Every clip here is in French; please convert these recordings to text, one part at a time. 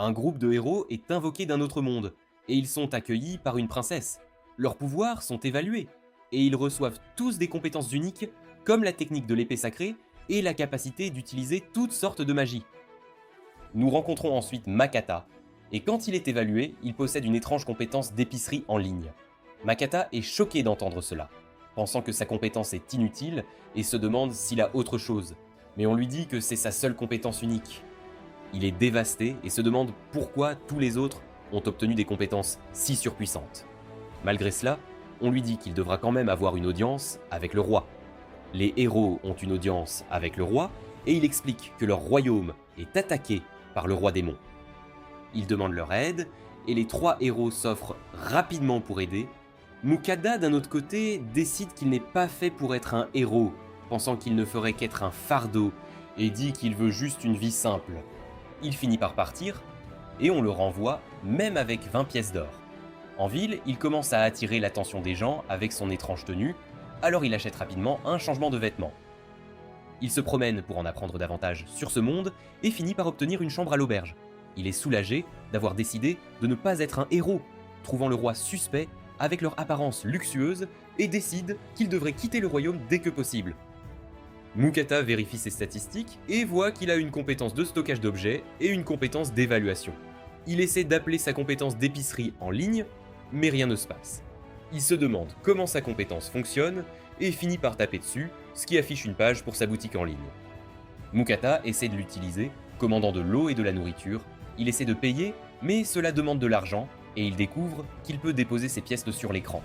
Un groupe de héros est invoqué d'un autre monde, et ils sont accueillis par une princesse. Leurs pouvoirs sont évalués, et ils reçoivent tous des compétences uniques, comme la technique de l'épée sacrée et la capacité d'utiliser toutes sortes de magie. Nous rencontrons ensuite Makata, et quand il est évalué, il possède une étrange compétence d'épicerie en ligne. Makata est choqué d'entendre cela, pensant que sa compétence est inutile et se demande s'il a autre chose, mais on lui dit que c'est sa seule compétence unique. Il est dévasté et se demande pourquoi tous les autres ont obtenu des compétences si surpuissantes. Malgré cela, on lui dit qu'il devra quand même avoir une audience avec le roi. Les héros ont une audience avec le roi et il explique que leur royaume est attaqué par le roi démon. Ils demandent leur aide et les trois héros s'offrent rapidement pour aider. Mukada, d'un autre côté, décide qu'il n'est pas fait pour être un héros, pensant qu'il ne ferait qu'être un fardeau, et dit qu'il veut juste une vie simple. Il finit par partir, et on le renvoie, même avec 20 pièces d'or. En ville, il commence à attirer l'attention des gens avec son étrange tenue, alors il achète rapidement un changement de vêtements. Il se promène pour en apprendre davantage sur ce monde, et finit par obtenir une chambre à l'auberge. Il est soulagé d'avoir décidé de ne pas être un héros, trouvant le roi suspect avec leur apparence luxueuse, et décide qu'il devrait quitter le royaume dès que possible. Mukata vérifie ses statistiques et voit qu'il a une compétence de stockage d'objets et une compétence d'évaluation. Il essaie d'appeler sa compétence d'épicerie en ligne, mais rien ne se passe. Il se demande comment sa compétence fonctionne et finit par taper dessus, ce qui affiche une page pour sa boutique en ligne. Mukata essaie de l'utiliser, commandant de l'eau et de la nourriture. Il essaie de payer, mais cela demande de l'argent, et il découvre qu'il peut déposer ses pièces sur l'écran.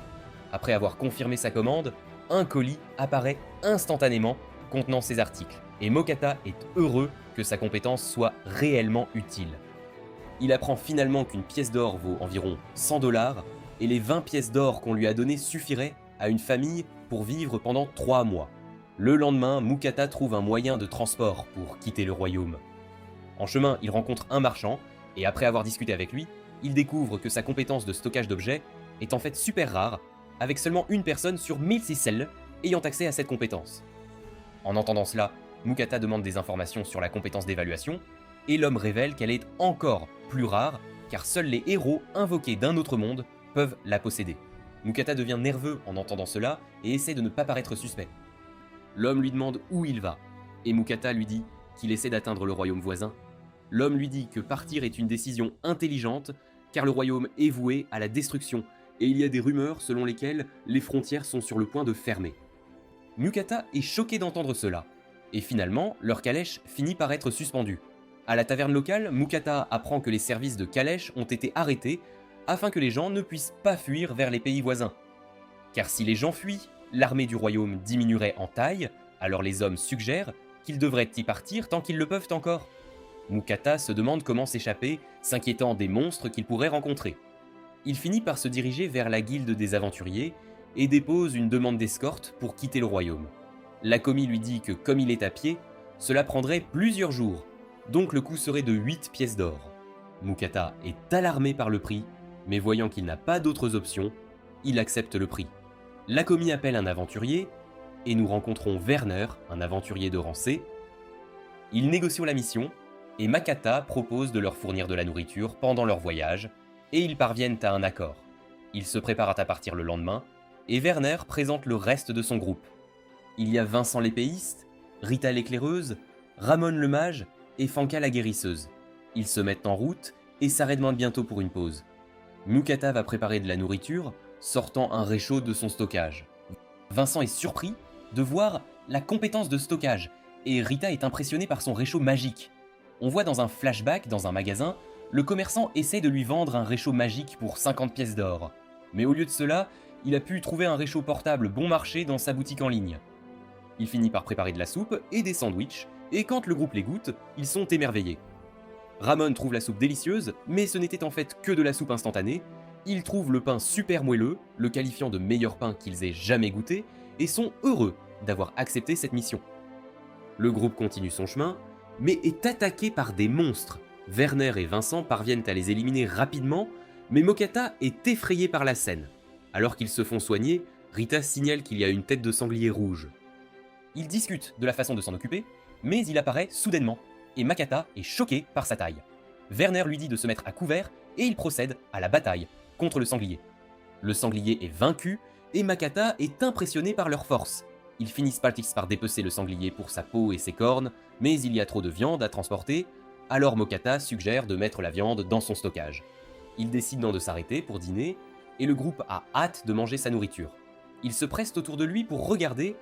Après avoir confirmé sa commande, un colis apparaît instantanément contenant ses articles, et Mokata est heureux que sa compétence soit réellement utile. Il apprend finalement qu'une pièce d'or vaut environ 100 $, et les 20 pièces d'or qu'on lui a données suffiraient à une famille pour vivre pendant 3 mois. Le lendemain, Mukata trouve un moyen de transport pour quitter le royaume. En chemin, il rencontre un marchand, et après avoir discuté avec lui, il découvre que sa compétence de stockage d'objets est en fait super rare, avec seulement une personne sur 1600 ayant accès à cette compétence. En entendant cela, Mukata demande des informations sur la compétence d'évaluation, et l'homme révèle qu'elle est encore plus rare, car seuls les héros invoqués d'un autre monde peuvent la posséder. Mukata devient nerveux en entendant cela, et essaie de ne pas paraître suspect. L'homme lui demande où il va, et Mukata lui dit qu'il essaie d'atteindre le royaume voisin. L'homme lui dit que partir est une décision intelligente, car le royaume est voué à la destruction, et il y a des rumeurs selon lesquelles les frontières sont sur le point de fermer. Mukata est choqué d'entendre cela, et finalement, leur calèche finit par être suspendue. À la taverne locale, Mukata apprend que les services de calèche ont été arrêtés afin que les gens ne puissent pas fuir vers les pays voisins. Car si les gens fuient, l'armée du royaume diminuerait en taille, alors les hommes suggèrent qu'ils devraient y partir tant qu'ils le peuvent encore. Mukata se demande comment s'échapper, s'inquiétant des monstres qu'il pourrait rencontrer. Il finit par se diriger vers la guilde des aventuriers et dépose une demande d'escorte pour quitter le royaume. La commis lui dit que comme il est à pied, cela prendrait plusieurs jours, donc le coût serait de 8 pièces d'or. Mukata est alarmé par le prix, mais voyant qu'il n'a pas d'autres options, il accepte le prix. La commis appelle un aventurier, et nous rencontrons Werner, un aventurier de rang C. Ils négocient la mission, et Makata propose de leur fournir de la nourriture pendant leur voyage, et ils parviennent à un accord. Ils se préparent à partir le lendemain, et Werner présente le reste de son groupe. Il y a Vincent l'épéiste, Rita l'éclaireuse, Ramon le mage et Fanka la guérisseuse. Ils se mettent en route et s'arrêtent bientôt pour une pause. Mukata va préparer de la nourriture, sortant un réchaud de son stockage. Vincent est surpris de voir la compétence de stockage, et Rita est impressionnée par son réchaud magique. On voit dans un flashback, dans un magasin, le commerçant essaie de lui vendre un réchaud magique pour 50 pièces d'or. Mais au lieu de cela, il a pu trouver un réchaud portable bon marché dans sa boutique en ligne. Il finit par préparer de la soupe et des sandwichs, et quand le groupe les goûte, ils sont émerveillés. Ramon trouve la soupe délicieuse, mais ce n'était en fait que de la soupe instantanée. Ils trouvent le pain super moelleux, le qualifiant de meilleur pain qu'ils aient jamais goûté, et sont heureux d'avoir accepté cette mission. Le groupe continue son chemin, mais est attaqué par des monstres. Werner et Vincent parviennent à les éliminer rapidement, mais Mokata est effrayé par la scène. Alors qu'ils se font soigner, Rita signale qu'il y a une tête de sanglier rouge. Ils discutent de la façon de s'en occuper, mais il apparaît soudainement, et Makata est choqué par sa taille. Werner lui dit de se mettre à couvert et il procède à la bataille contre le sanglier. Le sanglier est vaincu et Makata est impressionné par leur force. Ils finissent par dépecer le sanglier pour sa peau et ses cornes, mais il y a trop de viande à transporter, alors Mokata suggère de mettre la viande dans son stockage. Ils décident de s'arrêter pour dîner et le groupe a hâte de manger sa nourriture. Ils se pressent autour de lui pour regarder,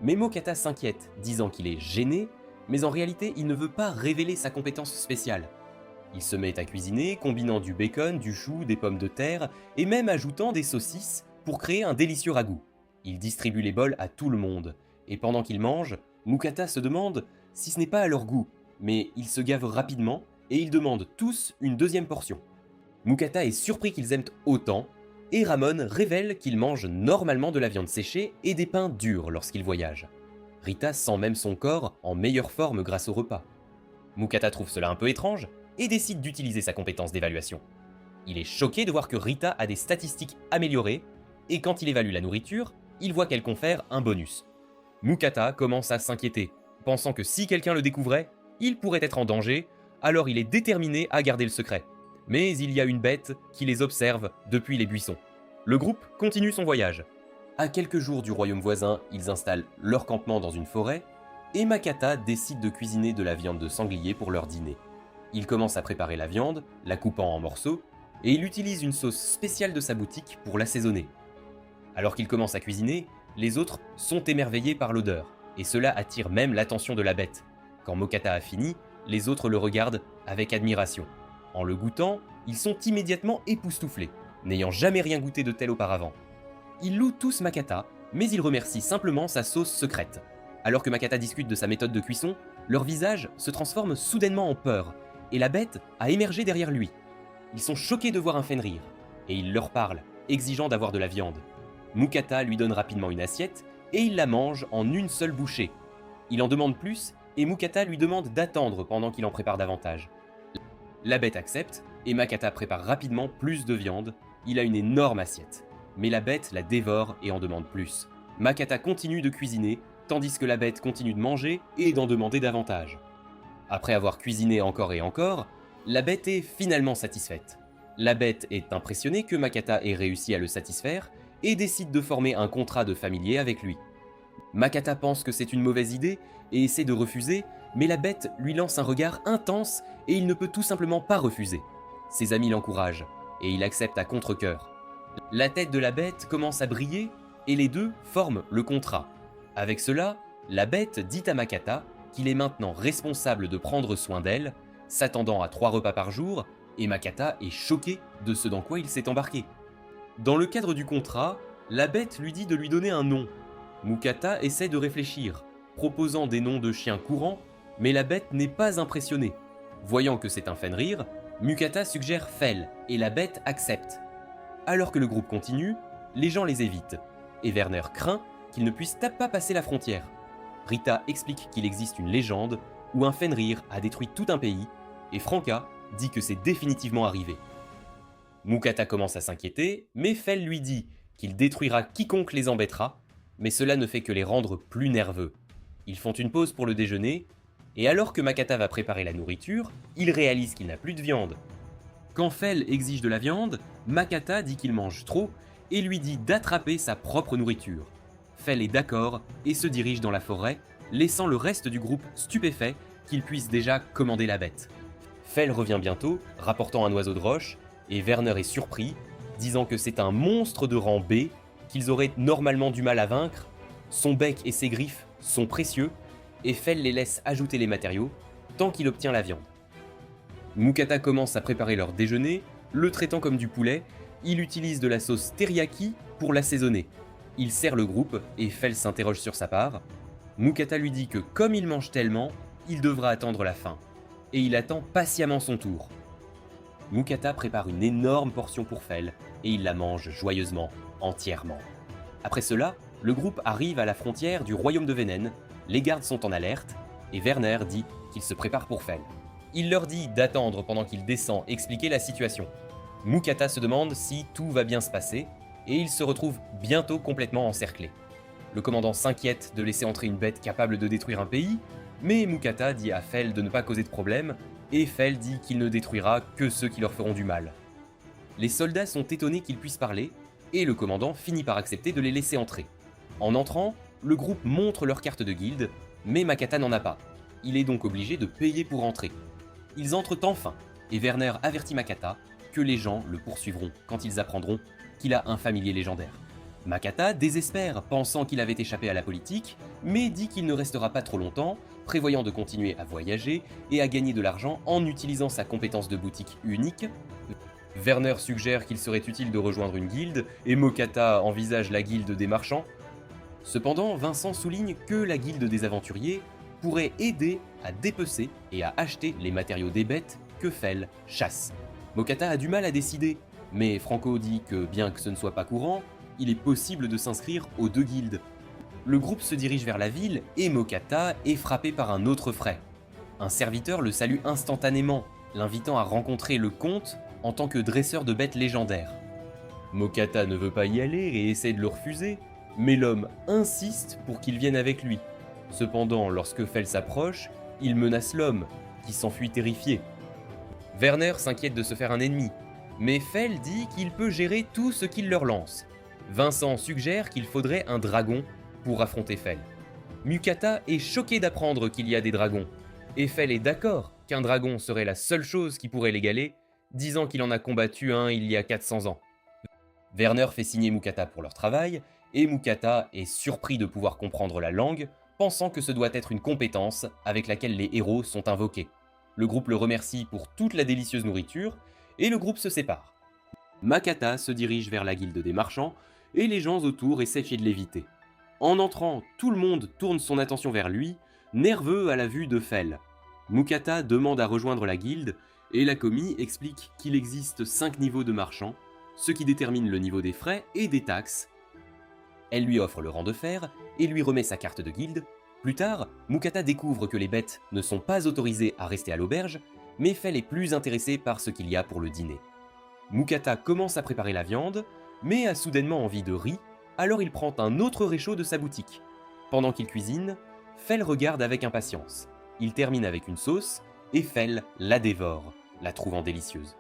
mais Mokata s'inquiète, disant qu'il est gêné, mais en réalité il ne veut pas révéler sa compétence spéciale. Il se met à cuisiner, combinant du bacon, du chou, des pommes de terre, et même ajoutant des saucisses pour créer un délicieux ragoût. Il distribue les bols à tout le monde, et pendant qu'ils mangent, Mukata se demande si ce n'est pas à leur goût, mais ils se gavent rapidement, et ils demandent tous une deuxième portion. Mukata est surpris qu'ils aiment autant, et Ramon révèle qu'il mange normalement de la viande séchée et des pains durs lorsqu'il voyage. Rita sent même son corps en meilleure forme grâce au repas. Mukata trouve cela un peu étrange, et décide d'utiliser sa compétence d'évaluation. Il est choqué de voir que Rita a des statistiques améliorées, et quand il évalue la nourriture, il voit qu'elle confère un bonus. Mukata commence à s'inquiéter, pensant que si quelqu'un le découvrait, il pourrait être en danger, alors il est déterminé à garder le secret. Mais il y a une bête qui les observe depuis les buissons. Le groupe continue son voyage. À quelques jours du royaume voisin, ils installent leur campement dans une forêt, et Makata décide de cuisiner de la viande de sanglier pour leur dîner. Il commence à préparer la viande, la coupant en morceaux, et il utilise une sauce spéciale de sa boutique pour l'assaisonner. Alors qu'il commence à cuisiner, les autres sont émerveillés par l'odeur, et cela attire même l'attention de la bête. Quand Mokata a fini, les autres le regardent avec admiration. En le goûtant, ils sont immédiatement époustouflés, n'ayant jamais rien goûté de tel auparavant. Ils louent tous Makata, mais ils remercient simplement sa sauce secrète. Alors que Makata discute de sa méthode de cuisson, leur visage se transforme soudainement en peur, et la bête a émergé derrière lui. Ils sont choqués de voir un Fenrir, et il leur parle, exigeant d'avoir de la viande. Mukata lui donne rapidement une assiette, et il la mange en une seule bouchée. Il en demande plus, et Mukata lui demande d'attendre pendant qu'il en prépare davantage. La bête accepte, et Makata prépare rapidement plus de viande. Il a une énorme assiette, mais la bête la dévore et en demande plus. Makata continue de cuisiner, tandis que la bête continue de manger et d'en demander davantage. Après avoir cuisiné encore et encore, la bête est finalement satisfaite. La bête est impressionnée que Makata ait réussi à le satisfaire et décide de former un contrat de familier avec lui. Makata pense que c'est une mauvaise idée et essaie de refuser, mais la bête lui lance un regard intense et il ne peut tout simplement pas refuser. Ses amis l'encouragent et il accepte à contre-cœur. La tête de la bête commence à briller et les deux forment le contrat. Avec cela, la bête dit à Makata qu'il est maintenant responsable de prendre soin d'elle, s'attendant à 3 repas par jour, et Makata est choqué de ce dans quoi il s'est embarqué. Dans le cadre du contrat, la bête lui dit de lui donner un nom. Mukata essaie de réfléchir, proposant des noms de chiens courants, mais la bête n'est pas impressionnée. Voyant que c'est un Fenrir, Mukata suggère Fel, et la bête accepte. Alors que le groupe continue, les gens les évitent, et Werner craint qu'ils ne puissent pas passer la frontière. Rita explique qu'il existe une légende où un Fenrir a détruit tout un pays, et Franka dit que c'est définitivement arrivé. Mukata commence à s'inquiéter, mais Fel lui dit qu'il détruira quiconque les embêtera, mais cela ne fait que les rendre plus nerveux. Ils font une pause pour le déjeuner, et alors que Makata va préparer la nourriture, il réalise qu'il n'a plus de viande. Quand Fel exige de la viande, Makata dit qu'il mange trop et lui dit d'attraper sa propre nourriture. Fel est d'accord et se dirige dans la forêt, laissant le reste du groupe stupéfait qu'il puisse déjà commander la bête. Fel revient bientôt, rapportant un oiseau de roche, et Werner est surpris, disant que c'est un monstre de rang B, qu'ils auraient normalement du mal à vaincre. Son bec et ses griffes sont précieux, et Fel les laisse ajouter les matériaux, tant qu'il obtient la viande. Mukata commence à préparer leur déjeuner, le traitant comme du poulet, il utilise de la sauce teriyaki pour l'assaisonner. Il sert le groupe et Fel s'interroge sur sa part. Mukata lui dit que comme il mange tellement, il devra attendre la fin. Et il attend patiemment son tour. Mukata prépare une énorme portion pour Fel et il la mange joyeusement, entièrement. Après cela, le groupe arrive à la frontière du royaume de Venen, les gardes sont en alerte et Werner dit qu'il se prépare pour Fel. Il leur dit d'attendre pendant qu'il descend expliquer la situation. Mukata se demande si tout va bien se passer et il se retrouve bientôt complètement encerclé. Le commandant s'inquiète de laisser entrer une bête capable de détruire un pays, mais Mukata dit à Fel de ne pas causer de problème, et Fel dit qu'il ne détruira que ceux qui leur feront du mal. Les soldats sont étonnés qu'ils puissent parler, et le commandant finit par accepter de les laisser entrer. En entrant, le groupe montre leur carte de guilde, mais Makata n'en a pas. Il est donc obligé de payer pour entrer. Ils entrent enfin, et Werner avertit Makata que les gens le poursuivront quand ils apprendront qu'il a un familier légendaire. Makata désespère, pensant qu'il avait échappé à la politique, mais dit qu'il ne restera pas trop longtemps, prévoyant de continuer à voyager et à gagner de l'argent en utilisant sa compétence de boutique unique. Werner suggère qu'il serait utile de rejoindre une guilde, et Mokata envisage la guilde des marchands. Cependant, Vincent souligne que la guilde des aventuriers pourrait aider à dépecer et à acheter les matériaux des bêtes que Fel chasse. Mokata a du mal à décider, mais Franco dit que bien que ce ne soit pas courant, il est possible de s'inscrire aux 2 guildes. Le groupe se dirige vers la ville et Mokata est frappé par un autre frais. Un serviteur le salue instantanément, l'invitant à rencontrer le comte en tant que dresseur de bêtes légendaires. Mokata ne veut pas y aller et essaie de le refuser, mais l'homme insiste pour qu'il vienne avec lui. Cependant, lorsque Fel s'approche, il menace l'homme, qui s'enfuit terrifié. Werner s'inquiète de se faire un ennemi, mais Fel dit qu'il peut gérer tout ce qu'il leur lance. Vincent suggère qu'il faudrait un dragon pour affronter Fel. Mukata est choqué d'apprendre qu'il y a des dragons, et Fel est d'accord qu'un dragon serait la seule chose qui pourrait l'égaler, disant qu'il en a combattu un il y a 400 ans. Werner fait signer Mukata pour leur travail, et Mukata est surpris de pouvoir comprendre la langue, pensant que ce doit être une compétence avec laquelle les héros sont invoqués. Le groupe le remercie pour toute la délicieuse nourriture, et le groupe se sépare. Makata se dirige vers la guilde des marchands, et les gens autour essaient de l'éviter. En entrant, tout le monde tourne son attention vers lui, nerveux à la vue de Fel. Mukata demande à rejoindre la guilde, et la commis explique qu'il existe 5 niveaux de marchands, ce qui détermine le niveau des frais et des taxes. Elle lui offre le rang de fer et lui remet sa carte de guilde. Plus tard, Mukata découvre que les bêtes ne sont pas autorisées à rester à l'auberge, mais Fel est plus intéressé par ce qu'il y a pour le dîner. Mukata commence à préparer la viande, mais a soudainement envie de riz, alors il prend un autre réchaud de sa boutique. Pendant qu'il cuisine, Fel regarde avec impatience. Il termine avec une sauce, et Fel la dévore, la trouvant délicieuse.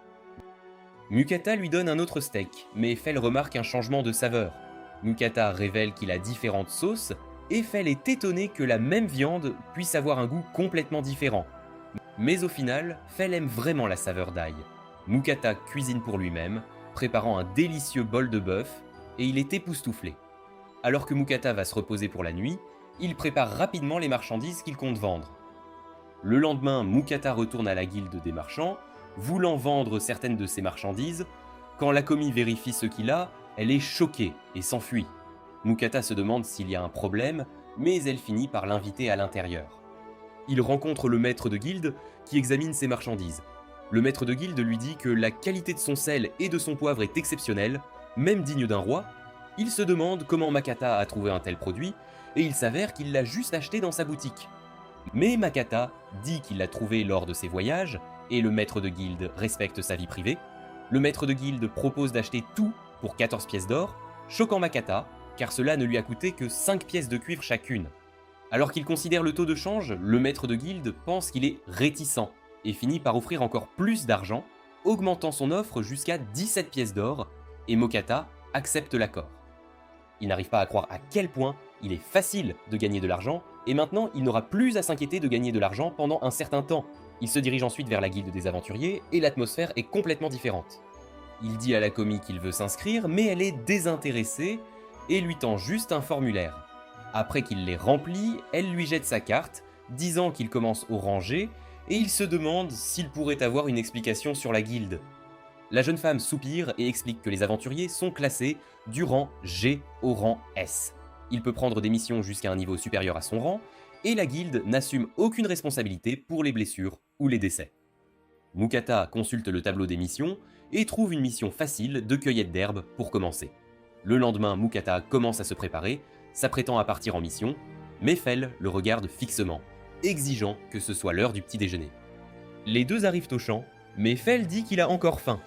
Mukata lui donne un autre steak, mais Fel remarque un changement de saveur. Mukata révèle qu'il a différentes sauces, et Fel est étonné que la même viande puisse avoir un goût complètement différent. Mais au final, Fel aime vraiment la saveur d'ail. Mukata cuisine pour lui-même, préparant un délicieux bol de bœuf, et il est époustouflé. Alors que Mukata va se reposer pour la nuit, il prépare rapidement les marchandises qu'il compte vendre. Le lendemain, Mukata retourne à la guilde des marchands, voulant vendre certaines de ses marchandises. Quand la commis vérifie ce qu'il a, elle est choquée et s'enfuit. Mukata se demande s'il y a un problème, mais elle finit par l'inviter à l'intérieur. Il rencontre le maître de guilde qui examine ses marchandises. Le maître de guilde lui dit que la qualité de son sel et de son poivre est exceptionnelle, même digne d'un roi. Il se demande comment Makata a trouvé un tel produit, et il s'avère qu'il l'a juste acheté dans sa boutique. Mais Makata dit qu'il l'a trouvé lors de ses voyages, et le maître de guilde respecte sa vie privée. Le maître de guilde propose d'acheter tout pour 14 pièces d'or, choquant Makata, car cela ne lui a coûté que 5 pièces de cuivre chacune. Alors qu'il considère le taux de change, le maître de guilde pense qu'il est réticent, et finit par offrir encore plus d'argent, augmentant son offre jusqu'à 17 pièces d'or, et Mokata accepte l'accord. Il n'arrive pas à croire à quel point il est facile de gagner de l'argent, et maintenant il n'aura plus à s'inquiéter de gagner de l'argent pendant un certain temps. Il se dirige ensuite vers la guilde des aventuriers, et l'atmosphère est complètement différente. Il dit à la commis qu'il veut s'inscrire, mais elle est désintéressée, et lui tend juste un formulaire. Après qu'il l'ait rempli, elle lui jette sa carte, disant qu'il commence au rang G, et il se demande s'il pourrait avoir une explication sur la guilde. La jeune femme soupire et explique que les aventuriers sont classés du rang G au rang S. Il peut prendre des missions jusqu'à un niveau supérieur à son rang, et la guilde n'assume aucune responsabilité pour les blessures ou les décès. Mukata consulte le tableau des missions et trouve une mission facile de cueillette d'herbe pour commencer. Le lendemain, Mukata commence à se préparer, s'apprêtant à partir en mission, mais Fel le regarde fixement, exigeant que ce soit l'heure du petit déjeuner. Les deux arrivent au champ, mais Fel dit qu'il a encore faim.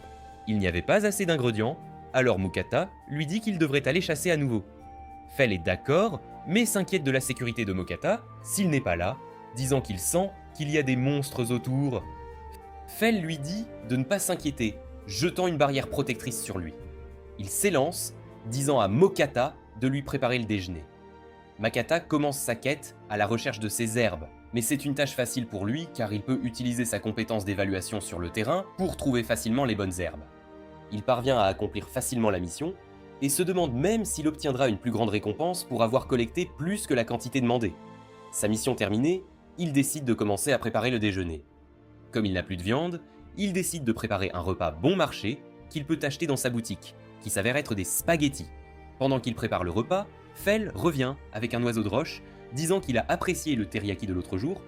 Il n'y avait pas assez d'ingrédients, alors Mukata lui dit qu'il devrait aller chasser à nouveau. Fel est d'accord, mais s'inquiète de la sécurité de Mokata s'il n'est pas là, disant qu'il sent qu'il y a des monstres autour. Fel lui dit de ne pas s'inquiéter, jetant une barrière protectrice sur lui. Il s'élance, disant à Mokata de lui préparer le déjeuner. Makata commence sa quête à la recherche de ces herbes, mais c'est une tâche facile pour lui car il peut utiliser sa compétence d'évaluation sur le terrain pour trouver facilement les bonnes herbes. Il parvient à accomplir facilement la mission et se demande même s'il obtiendra une plus grande récompense pour avoir collecté plus que la quantité demandée. Sa mission terminée, il décide de commencer à préparer le déjeuner. Comme il n'a plus de viande, il décide de préparer un repas bon marché qu'il peut acheter dans sa boutique, qui s'avère être des spaghettis. Pendant qu'il prépare le repas, Fel revient avec un oiseau de roche, disant qu'il a apprécié le teriyaki de l'autre jour.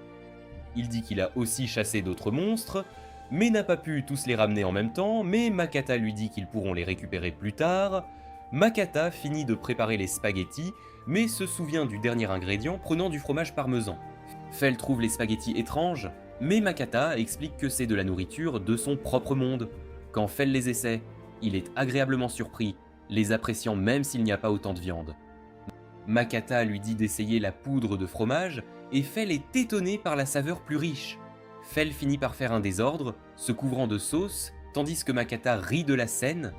Il dit qu'il a aussi chassé d'autres monstres, mais n'a pas pu tous les ramener en même temps, mais Makata lui dit qu'ils pourront les récupérer plus tard. Makata finit de préparer les spaghettis, mais se souvient du dernier ingrédient prenant du fromage parmesan. Fel trouve les spaghettis étranges, mais Makata explique que c'est de la nourriture de son propre monde. Quand Fel les essaie, il est agréablement surpris, les appréciant même s'il n'y a pas autant de viande. Makata lui dit d'essayer la poudre de fromage, et Fel est étonné par la saveur plus riche. Fel finit par faire un désordre, se couvrant de sauce, tandis que Makata rit de la scène.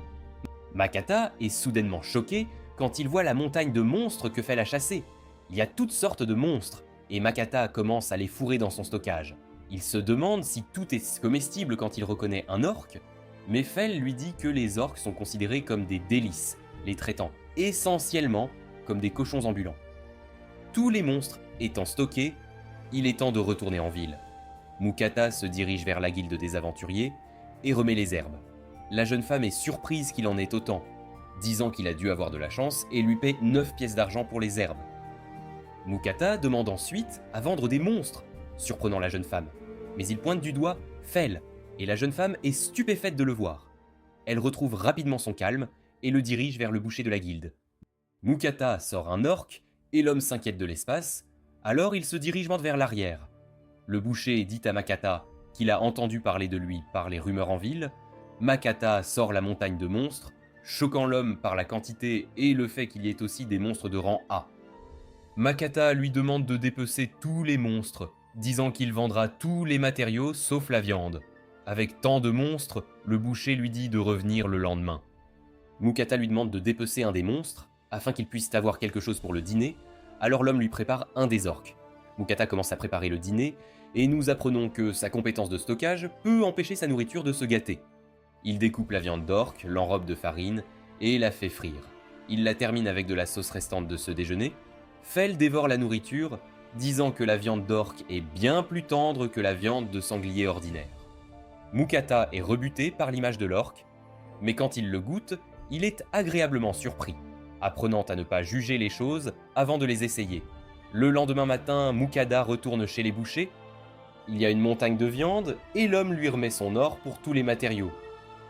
Makata est soudainement choqué quand il voit la montagne de monstres que Fel a chassés. Il y a toutes sortes de monstres, et Makata commence à les fourrer dans son stockage. Il se demande si tout est comestible quand il reconnaît un orc, mais Fel lui dit que les orques sont considérés comme des délices, les traitant essentiellement comme des cochons ambulants. Tous les monstres étant stockés, il est temps de retourner en ville. Mukata se dirige vers la guilde des aventuriers et remet les herbes. La jeune femme est surprise qu'il en ait autant, disant qu'il a dû avoir de la chance et lui paie 9 pièces d'argent pour les herbes. Mukata demande ensuite à vendre des monstres, surprenant la jeune femme, mais il pointe du doigt Fel, et la jeune femme est stupéfaite de le voir. Elle retrouve rapidement son calme et le dirige vers le boucher de la guilde. Mukata sort un orc et l'homme s'inquiète de l'espace, alors il se dirige vers l'arrière. Le boucher dit à Makata qu'il a entendu parler de lui par les rumeurs en ville. Makata sort la montagne de monstres, choquant l'homme par la quantité et le fait qu'il y ait aussi des monstres de rang A. Makata lui demande de dépecer tous les monstres, disant qu'il vendra tous les matériaux sauf la viande. Avec tant de monstres, le boucher lui dit de revenir le lendemain. Mukata lui demande de dépecer un des monstres, afin qu'il puisse avoir quelque chose pour le dîner, alors l'homme lui prépare un des orques. Mukata commence à préparer le dîner, et nous apprenons que sa compétence de stockage peut empêcher sa nourriture de se gâter. Il découpe la viande d'orque, l'enrobe de farine, et la fait frire. Il la termine avec de la sauce restante de ce déjeuner. Fel dévore la nourriture, disant que la viande d'orque est bien plus tendre que la viande de sanglier ordinaire. Mukata est rebuté par l'image de l'orque, mais quand il le goûte, il est agréablement surpris, apprenant à ne pas juger les choses avant de les essayer. Le lendemain matin, Mukada retourne chez les bouchers. Il y a une montagne de viande et l'homme lui remet son or pour tous les matériaux.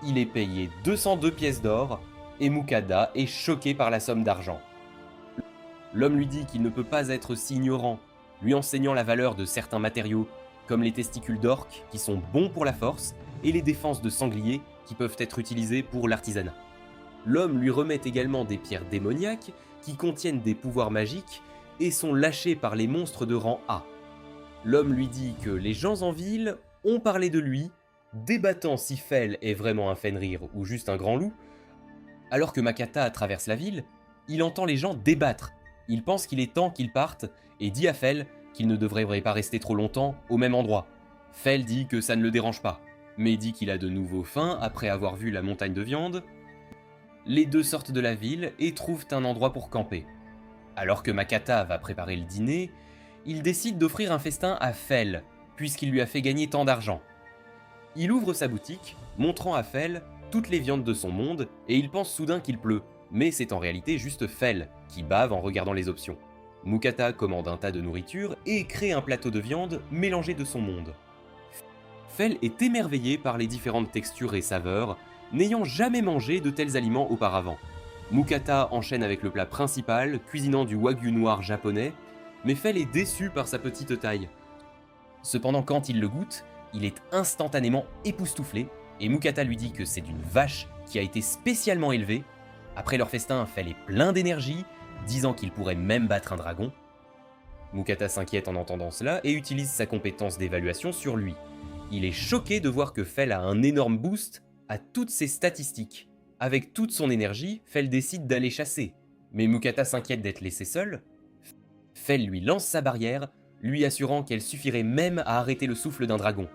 Il est payé 202 pièces d'or et Mukada est choqué par la somme d'argent. L'homme lui dit qu'il ne peut pas être si ignorant, lui enseignant la valeur de certains matériaux, comme les testicules d'orque qui sont bons pour la force et les défenses de sanglier qui peuvent être utilisées pour l'artisanat. L'homme lui remet également des pierres démoniaques qui contiennent des pouvoirs magiques et sont lâchées par les monstres de rang A. L'homme lui dit que les gens en ville ont parlé de lui, débattant si Fel est vraiment un Fenrir ou juste un grand loup. Alors que Makata traverse la ville, il entend les gens débattre. Il pense qu'il est temps qu'il parte et dit à Fel qu'il ne devrait pas rester trop longtemps au même endroit. Fel dit que ça ne le dérange pas, mais dit qu'il a de nouveau faim après avoir vu la montagne de viande. Les deux sortent de la ville et trouvent un endroit pour camper. Alors que Makata va préparer le dîner, il décide d'offrir un festin à Fel, puisqu'il lui a fait gagner tant d'argent. Il ouvre sa boutique, montrant à Fel toutes les viandes de son monde, et il pense soudain qu'il pleut, mais c'est en réalité juste Fel, qui bave en regardant les options. Mukata commande un tas de nourriture et crée un plateau de viande mélangé de son monde. Fel est émerveillé par les différentes textures et saveurs, n'ayant jamais mangé de tels aliments auparavant. Mukata enchaîne avec le plat principal, cuisinant du wagyu noir japonais, mais Fel est déçu par sa petite taille. Cependant, quand il le goûte, il est instantanément époustouflé, et Mukata lui dit que c'est d'une vache qui a été spécialement élevée. Après leur festin, Fel est plein d'énergie, disant qu'il pourrait même battre un dragon. Mukata s'inquiète en entendant cela et utilise sa compétence d'évaluation sur lui. Il est choqué de voir que Fel a un énorme boost à toutes ses statistiques. Avec toute son énergie, Fel décide d'aller chasser. Mais Mukata s'inquiète d'être laissé seul. Fel lui lance sa barrière, lui assurant qu'elle suffirait même à arrêter le souffle d'un dragon.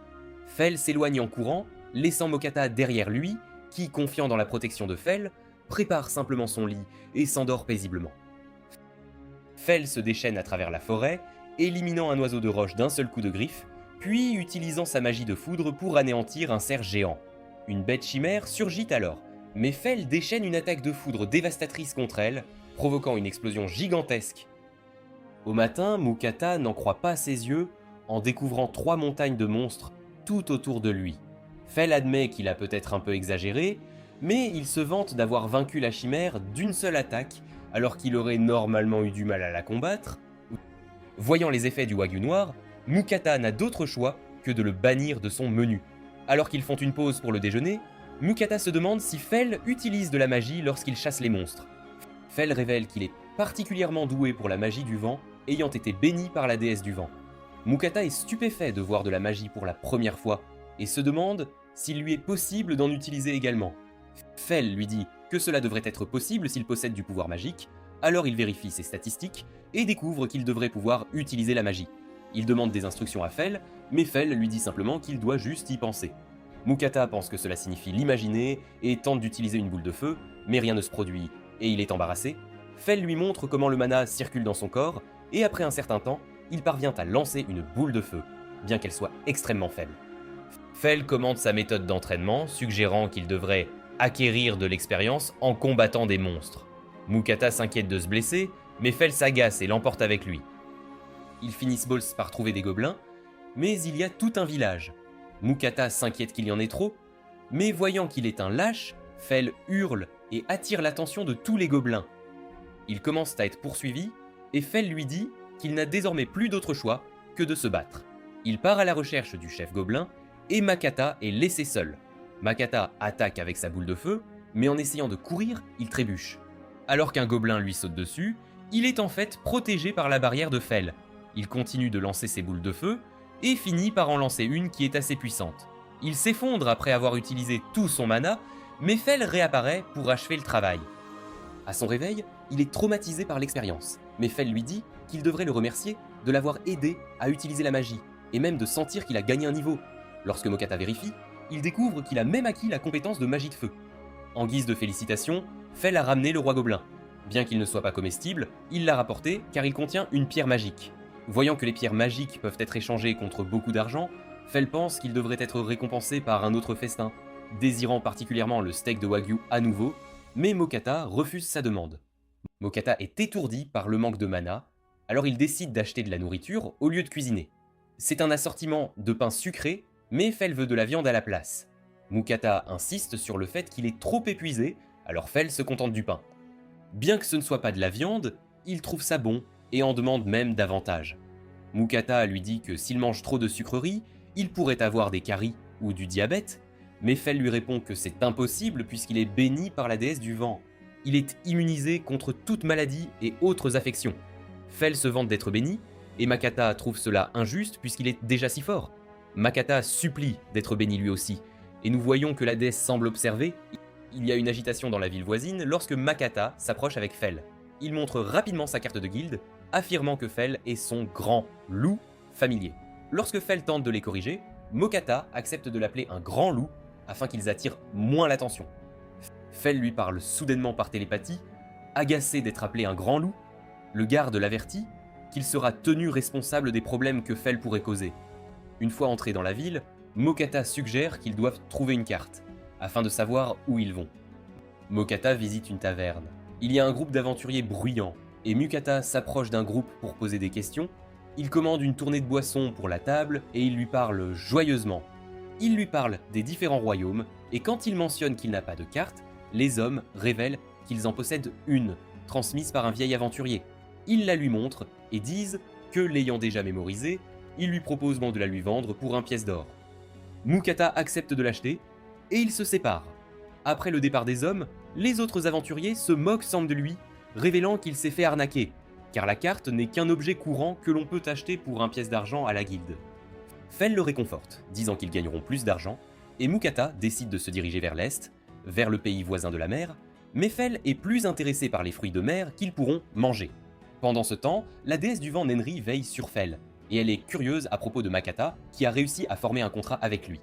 Fel s'éloigne en courant, laissant Mokata derrière lui, qui, confiant dans la protection de Fel, prépare simplement son lit et s'endort paisiblement. Fel se déchaîne à travers la forêt, éliminant un oiseau de roche d'un seul coup de griffe, puis utilisant sa magie de foudre pour anéantir un cerf géant. Une bête chimère surgit alors, mais Fel déchaîne une attaque de foudre dévastatrice contre elle, provoquant une explosion gigantesque. Au matin, Mukata n'en croit pas ses yeux en découvrant 3 montagnes de monstres tout autour de lui. Fel admet qu'il a peut-être un peu exagéré, mais il se vante d'avoir vaincu la chimère d'une seule attaque, alors qu'il aurait normalement eu du mal à la combattre. Voyant les effets du Wagyu noir, Mukata n'a d'autre choix que de le bannir de son menu. Alors qu'ils font une pause pour le déjeuner, Mukata se demande si Fel utilise de la magie lorsqu'il chasse les monstres. Fel révèle qu'il est particulièrement doué pour la magie du vent, ayant été béni par la déesse du vent. Mukata est stupéfait de voir de la magie pour la première fois, et se demande s'il lui est possible d'en utiliser également. Fel lui dit que cela devrait être possible s'il possède du pouvoir magique, alors il vérifie ses statistiques et découvre qu'il devrait pouvoir utiliser la magie. Il demande des instructions à Fel, mais Fel lui dit simplement qu'il doit juste y penser. Mukata pense que cela signifie l'imaginer et tente d'utiliser une boule de feu, mais rien ne se produit et il est embarrassé. Fel lui montre comment le mana circule dans son corps, et après un certain temps, il parvient à lancer une boule de feu, bien qu'elle soit extrêmement faible. Fel commente sa méthode d'entraînement, suggérant qu'il devrait acquérir de l'expérience en combattant des monstres. Mukata s'inquiète de se blesser, mais Fel s'agace et l'emporte avec lui. Ils finissent par trouver des gobelins, mais il y a tout un village. Mukata s'inquiète qu'il y en ait trop, mais voyant qu'il est un lâche, Fel hurle et attire l'attention de tous les gobelins. Ils commencent à être poursuivis, et Fel lui dit qu'il n'a désormais plus d'autre choix que de se battre. Il part à la recherche du chef gobelin, et Makata est laissé seul. Makata attaque avec sa boule de feu, mais en essayant de courir, il trébuche. Alors qu'un gobelin lui saute dessus, il est en fait protégé par la barrière de Fel. Il continue de lancer ses boules de feu, et finit par en lancer une qui est assez puissante. Il s'effondre après avoir utilisé tout son mana, mais Fel réapparaît pour achever le travail. À son réveil, il est traumatisé par l'expérience, mais Fel lui dit qu'il devrait le remercier de l'avoir aidé à utiliser la magie, et même de sentir qu'il a gagné un niveau. Lorsque Mokata vérifie, il découvre qu'il a même acquis la compétence de magie de feu. En guise de félicitations, Fel a ramené le roi gobelin. Bien qu'il ne soit pas comestible, il l'a rapporté car il contient une pierre magique. Voyant que les pierres magiques peuvent être échangées contre beaucoup d'argent, Fel pense qu'il devrait être récompensé par un autre festin, désirant particulièrement le steak de Wagyu à nouveau, mais Mokata refuse sa demande. Mokata est étourdi par le manque de mana, alors il décide d'acheter de la nourriture au lieu de cuisiner. C'est un assortiment de pain sucré, mais Fel veut de la viande à la place. Mukata insiste sur le fait qu'il est trop épuisé, alors Fel se contente du pain. Bien que ce ne soit pas de la viande, il trouve ça bon et en demande même davantage. Mukata lui dit que s'il mange trop de sucreries, il pourrait avoir des caries ou du diabète, mais Fel lui répond que c'est impossible puisqu'il est béni par la déesse du vent. Il est immunisé contre toute maladie et autres affections. Fel se vante d'être béni, et Makata trouve cela injuste puisqu'il est déjà si fort. Makata supplie d'être béni lui aussi, et nous voyons que la déesse semble observer. Il y a une agitation dans la ville voisine lorsque Makata s'approche avec Fel. Il montre rapidement sa carte de guilde, affirmant que Fel est son grand loup familier. Lorsque Fel tente de les corriger, Mokata accepte de l'appeler un grand loup afin qu'ils attirent moins l'attention. Fel lui parle soudainement par télépathie, agacé d'être appelé un grand loup. Le garde l'avertit qu'il sera tenu responsable des problèmes que Fel pourrait causer. Une fois entrés dans la ville, Mokata suggère qu'ils doivent trouver une carte, afin de savoir où ils vont. Mokata visite une taverne. Il y a un groupe d'aventuriers bruyants, et Mukata s'approche d'un groupe pour poser des questions. Il commande une tournée de boissons pour la table, et il lui parle joyeusement. Il lui parle des différents royaumes, et quand il mentionne qu'il n'a pas de carte, les hommes révèlent qu'ils en possèdent une, transmise par un vieil aventurier. Ils la lui montrent, et disent que, l'ayant déjà mémorisée, ils lui proposent de la lui vendre pour 1 pièce d'or. Mukata accepte de l'acheter, et ils se séparent. Après le départ des hommes, les autres aventuriers se moquent semble de lui, révélant qu'il s'est fait arnaquer, car la carte n'est qu'un objet courant que l'on peut acheter pour 1 pièce d'argent à la guilde. Fel le réconforte, disant qu'ils gagneront plus d'argent, et Mukata décide de se diriger vers l'est, vers le pays voisin de la mer, mais Fel est plus intéressé par les fruits de mer qu'ils pourront manger. Pendant ce temps, la déesse du vent Nenri veille sur Fel, et elle est curieuse à propos de Makata, qui a réussi à former un contrat avec lui.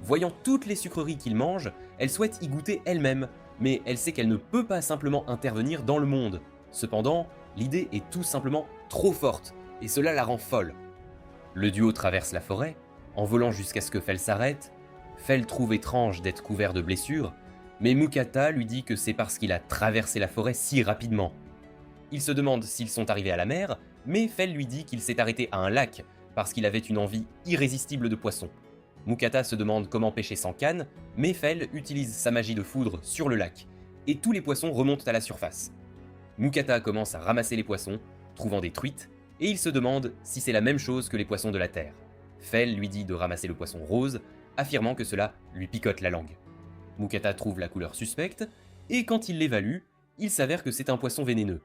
Voyant toutes les sucreries qu'il mange, elle souhaite y goûter elle-même, mais elle sait qu'elle ne peut pas simplement intervenir dans le monde. Cependant, l'idée est tout simplement trop forte, et cela la rend folle. Le duo traverse la forêt, en volant jusqu'à ce que Fel s'arrête. Fel trouve étrange d'être couvert de blessures, mais Mukata lui dit que c'est parce qu'il a traversé la forêt si rapidement. Il se demande s'ils sont arrivés à la mer, mais Fel lui dit qu'il s'est arrêté à un lac, parce qu'il avait une envie irrésistible de poisson. Mukata se demande comment pêcher sans canne, mais Fel utilise sa magie de foudre sur le lac, et tous les poissons remontent à la surface. Mukata commence à ramasser les poissons, trouvant des truites, et il se demande si c'est la même chose que les poissons de la terre. Fel lui dit de ramasser le poisson rose, affirmant que cela lui picote la langue. Mukata trouve la couleur suspecte, et quand il l'évalue, il s'avère que c'est un poisson vénéneux.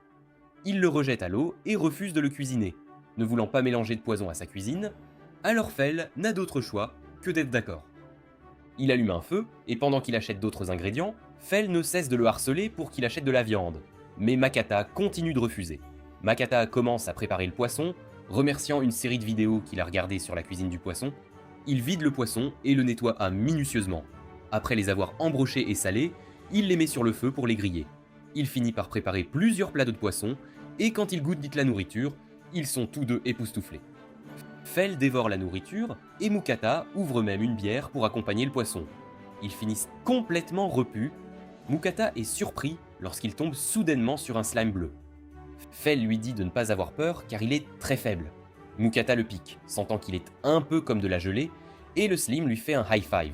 Il le rejette à l'eau et refuse de le cuisiner, ne voulant pas mélanger de poison à sa cuisine, alors Fel n'a d'autre choix que d'être d'accord. Il allume un feu, et pendant qu'il achète d'autres ingrédients, Fel ne cesse de le harceler pour qu'il achète de la viande. Mais Makata continue de refuser. Makata commence à préparer le poisson, remerciant une série de vidéos qu'il a regardées sur la cuisine du poisson. Il vide le poisson et le nettoie minutieusement. Après les avoir embrochés et salés, il les met sur le feu pour les griller. Il finit par préparer plusieurs plats de poisson, et quand il goûte la nourriture, ils sont tous deux époustouflés. Fel dévore la nourriture, et Mukata ouvre même une bière pour accompagner le poisson. Ils finissent complètement repus. Mukata est surpris lorsqu'il tombe soudainement sur un slime bleu. Fel lui dit de ne pas avoir peur car il est très faible. Mukata le pique, sentant qu'il est un peu comme de la gelée, et le slime lui fait un high five.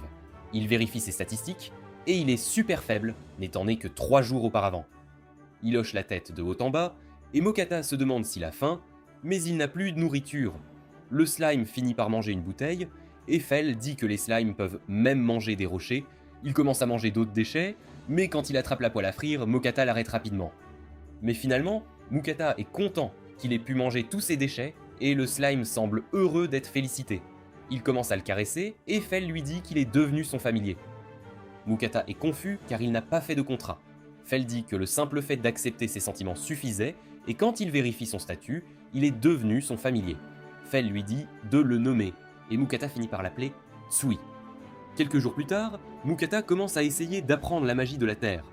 Il vérifie ses statistiques, et il est super faible, n'étant né que 3 jours auparavant. Il hoche la tête de haut en bas, et Mukata se demande s'il a faim, mais il n'a plus de nourriture. Le slime finit par manger une bouteille, et Fel dit que les slimes peuvent même manger des rochers. Il commence à manger d'autres déchets, mais quand il attrape la poêle à frire, Mukata l'arrête rapidement. Mais finalement, Mukata est content qu'il ait pu manger tous ces déchets, et le slime semble heureux d'être félicité. Il commence à le caresser, et Fel lui dit qu'il est devenu son familier. Mukata est confus car il n'a pas fait de contrat. Fel dit que le simple fait d'accepter ses sentiments suffisait, et quand il vérifie son statut, il est devenu son familier. Fel lui dit de le nommer, et Mukata finit par l'appeler Tsui. Quelques jours plus tard, Mukata commence à essayer d'apprendre la magie de la terre.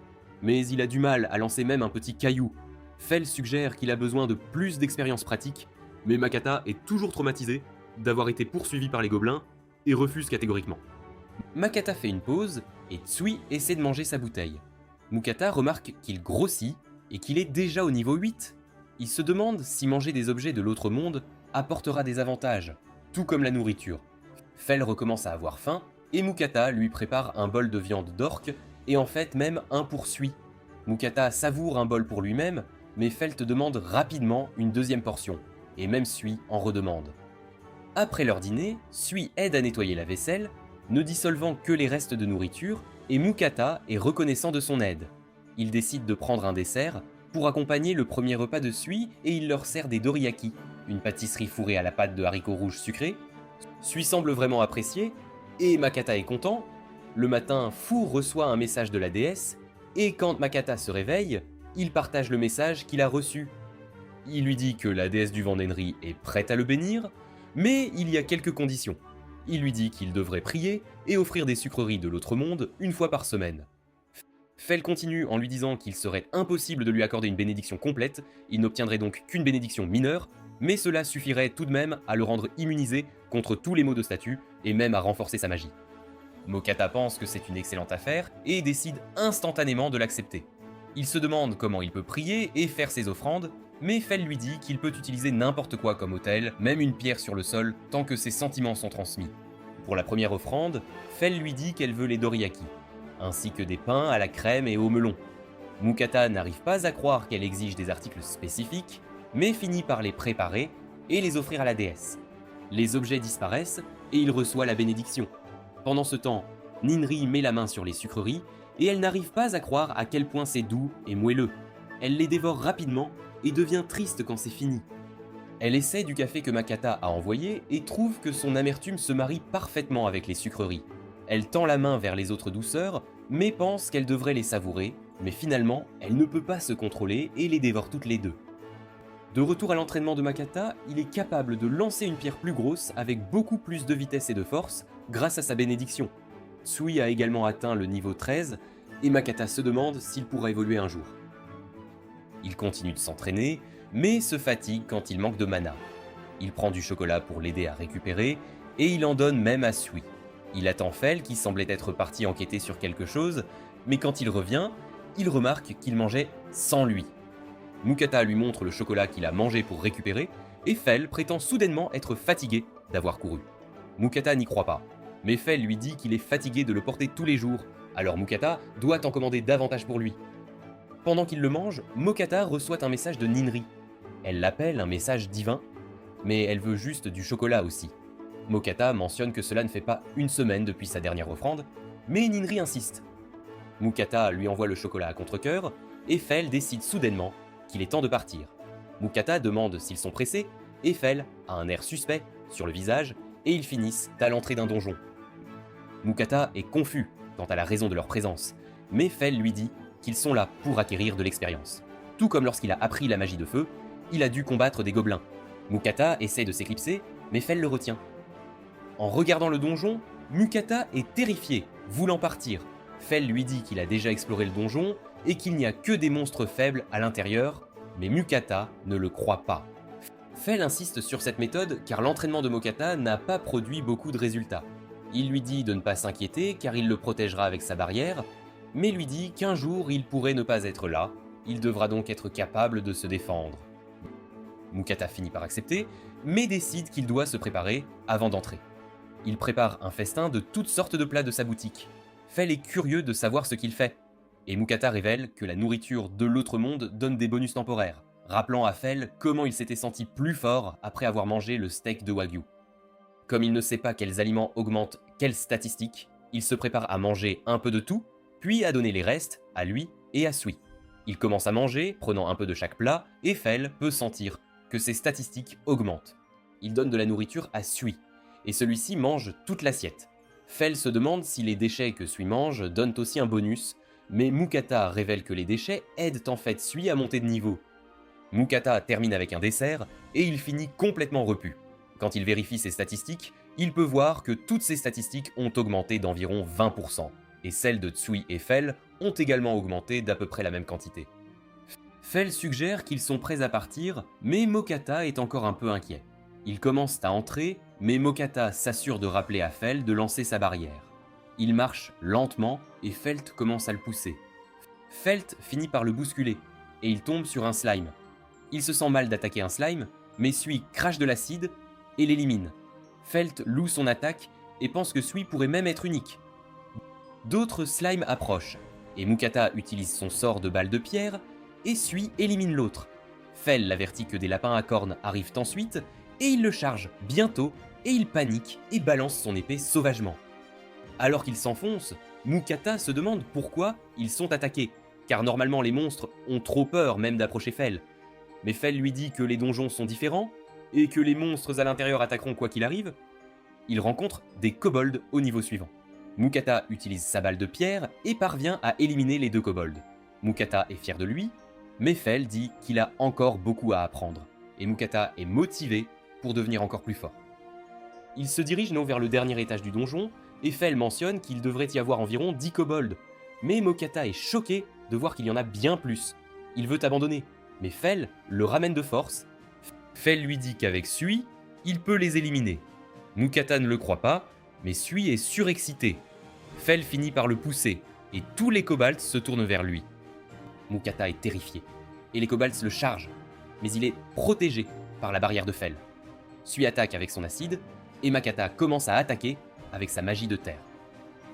Mais il a du mal à lancer même un petit caillou. Fel suggère qu'il a besoin de plus d'expérience pratique, mais Mukata est toujours traumatisé d'avoir été poursuivi par les gobelins et refuse catégoriquement. Mukata fait une pause, et Tsui essaie de manger sa bouteille. Mukata remarque qu'il grossit et qu'il est déjà au niveau 8. Il se demande si manger des objets de l'autre monde apportera des avantages, tout comme la nourriture. Fel recommence à avoir faim, et Mukata lui prépare un bol de viande d'orque, et en fait même un pour Tsui. Mukata savoure un bol pour lui-même, mais Fel te demande rapidement une deuxième portion, et même Tsui en redemande. Après leur dîner, Tsui aide à nettoyer la vaisselle, ne dissolvant que les restes de nourriture, et Mukata est reconnaissant de son aide. Il décide de prendre un dessert pour accompagner le premier repas de Tsui, et il leur sert des doriyaki, une pâtisserie fourrée à la pâte de haricots rouges sucrés. Tsui semble vraiment apprécier, et Makata est content. Le matin, Fu reçoit un message de la déesse, et quand Makata se réveille, il partage le message qu'il a reçu. Il lui dit que la déesse du vent Nenri est prête à le bénir, mais il y a quelques conditions. Il lui dit qu'il devrait prier et offrir des sucreries de l'autre monde une fois par semaine. Fel continue en lui disant qu'il serait impossible de lui accorder une bénédiction complète, il n'obtiendrait donc qu'une bénédiction mineure, mais cela suffirait tout de même à le rendre immunisé contre tous les maux de statut et même à renforcer sa magie. Mokata pense que c'est une excellente affaire et décide instantanément de l'accepter. Il se demande comment il peut prier et faire ses offrandes, mais Fel lui dit qu'il peut utiliser n'importe quoi comme autel, même une pierre sur le sol, tant que ses sentiments sont transmis. Pour la première offrande, Fel lui dit qu'elle veut les doriyaki, ainsi que des pains à la crème et au melon. Mukata n'arrive pas à croire qu'elle exige des articles spécifiques, mais finit par les préparer et les offrir à la déesse. Les objets disparaissent et il reçoit la bénédiction. Pendant ce temps, Ninri met la main sur les sucreries et elle n'arrive pas à croire à quel point c'est doux et moelleux. Elle les dévore rapidement et devient triste quand c'est fini. Elle essaie du café que Makata a envoyé et trouve que son amertume se marie parfaitement avec les sucreries. Elle tend la main vers les autres douceurs, mais pense qu'elle devrait les savourer, mais finalement, elle ne peut pas se contrôler et les dévore toutes les deux. De retour à l'entraînement de Makata, il est capable de lancer une pierre plus grosse avec beaucoup plus de vitesse et de force grâce à sa bénédiction. Tsui a également atteint le niveau 13 et Makata se demande s'il pourra évoluer un jour. Il continue de s'entraîner, mais se fatigue quand il manque de mana. Il prend du chocolat pour l'aider à récupérer et il en donne même à Tsui. Il attend Fel qui semblait être parti enquêter sur quelque chose, mais quand il revient, il remarque qu'il mangeait sans lui. Mukata lui montre le chocolat qu'il a mangé pour récupérer, et Fel prétend soudainement être fatigué d'avoir couru. Mukata n'y croit pas, mais Fel lui dit qu'il est fatigué de le porter tous les jours, alors Mukata doit en commander davantage pour lui. Pendant qu'il le mange, Mokata reçoit un message de Ninri. Elle l'appelle un message divin, mais elle veut juste du chocolat aussi. Mokata mentionne que cela ne fait pas une semaine depuis sa dernière offrande, mais Ninri insiste. Mukata lui envoie le chocolat à contre-cœur, et Fel décide soudainement qu'il est temps de partir. Mukata demande s'ils sont pressés, et Fel a un air suspect sur le visage, et ils finissent à l'entrée d'un donjon. Mukata est confus quant à la raison de leur présence, mais Fel lui dit qu'ils sont là pour acquérir de l'expérience. Tout comme lorsqu'il a appris la magie de feu, il a dû combattre des gobelins. Mukata essaie de s'éclipser, mais Fel le retient. En regardant le donjon, Mukata est terrifié, voulant partir. Fel lui dit qu'il a déjà exploré le donjon et qu'il n'y a que des monstres faibles à l'intérieur, mais Mukata ne le croit pas. Fel insiste sur cette méthode car l'entraînement de Mokata n'a pas produit beaucoup de résultats. Il lui dit de ne pas s'inquiéter car il le protégera avec sa barrière, mais lui dit qu'un jour il pourrait ne pas être là, il devra donc être capable de se défendre. Mukata finit par accepter, mais décide qu'il doit se préparer avant d'entrer. Il prépare un festin de toutes sortes de plats de sa boutique. Fel est curieux de savoir ce qu'il fait, et Mukata révèle que la nourriture de l'autre monde donne des bonus temporaires, rappelant à Fel comment il s'était senti plus fort après avoir mangé le steak de Wagyu. Comme il ne sait pas quels aliments augmentent quelles statistiques, il se prépare à manger un peu de tout, puis à donner les restes à lui et à Tsui. Il commence à manger, prenant un peu de chaque plat, et Fel peut sentir que ses statistiques augmentent. Il donne de la nourriture à Tsui, et celui-ci mange toute l'assiette. Fel se demande si les déchets que Tsui mange donnent aussi un bonus, mais Mukata révèle que les déchets aident en fait Tsui à monter de niveau. Mukata termine avec un dessert, et il finit complètement repu. Quand il vérifie ses statistiques, il peut voir que toutes ses statistiques ont augmenté d'environ 20%, et celles de Tsui et Fel ont également augmenté d'à peu près la même quantité. Fel suggère qu'ils sont prêts à partir, mais Mokata est encore un peu inquiet. Ils commencent à entrer, mais Mokata s'assure de rappeler à Fel de lancer sa barrière. Il marche lentement et Felt commence à le pousser. Felt finit par le bousculer, et il tombe sur un slime. Il se sent mal d'attaquer un slime, mais Tsui crache de l'acide et l'élimine. Felt loue son attaque et pense que Tsui pourrait même être unique. D'autres slimes approchent, et Mukata utilise son sort de balle de pierre, et Tsui élimine l'autre. Fel l'avertit que des lapins à cornes arrivent ensuite, et il le charge bientôt, et il panique et balance son épée sauvagement. Alors qu'il s'enfonce, Mukata se demande pourquoi ils sont attaqués, car normalement les monstres ont trop peur même d'approcher Fel. Mais Fel lui dit que les donjons sont différents, et que les monstres à l'intérieur attaqueront quoi qu'il arrive. Il rencontre des kobolds au niveau suivant. Mukata utilise sa balle de pierre et parvient à éliminer les deux kobolds. Mukata est fier de lui, mais Fel dit qu'il a encore beaucoup à apprendre, et Mukata est motivé pour devenir encore plus fort. Il se dirige vers le dernier étage du donjon, et Fel mentionne qu'il devrait y avoir environ 10 kobolds, mais Mokata est choqué de voir qu'il y en a bien plus. Il veut abandonner, mais Fel le ramène de force. Fel lui dit qu'avec Tsui, il peut les éliminer. Mukata ne le croit pas, mais Tsui est surexcité. Fel finit par le pousser, et tous les kobolds se tournent vers lui. Mukata est terrifié, et les kobolds le chargent, mais il est protégé par la barrière de Fel. Tsui attaque avec son acide, et Mukata commence à attaquer avec sa magie de terre.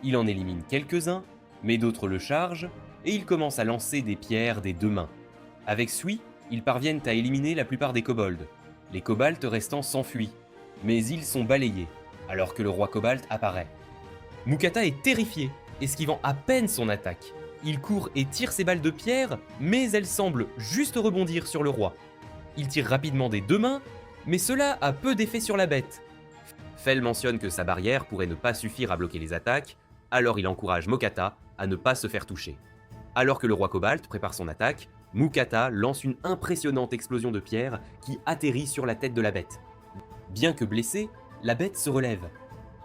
Il en élimine quelques-uns, mais d'autres le chargent, et il commence à lancer des pierres des deux mains. Avec Tsui, ils parviennent à éliminer la plupart des kobolds. Les kobolds restants s'enfuient, mais ils sont balayés, alors que le roi kobold apparaît. Mukata est terrifié, esquivant à peine son attaque. Il court et tire ses balles de pierre, mais elles semblent juste rebondir sur le roi. Il tire rapidement des deux mains, Mais cela a peu d'effet sur la bête. Fel mentionne que sa barrière pourrait ne pas suffire à bloquer les attaques, alors il encourage Mokata à ne pas se faire toucher. Alors que le roi Cobalt prépare son attaque, Mukata lance une impressionnante explosion de pierre qui atterrit sur la tête de la bête. Bien que blessée, la bête se relève.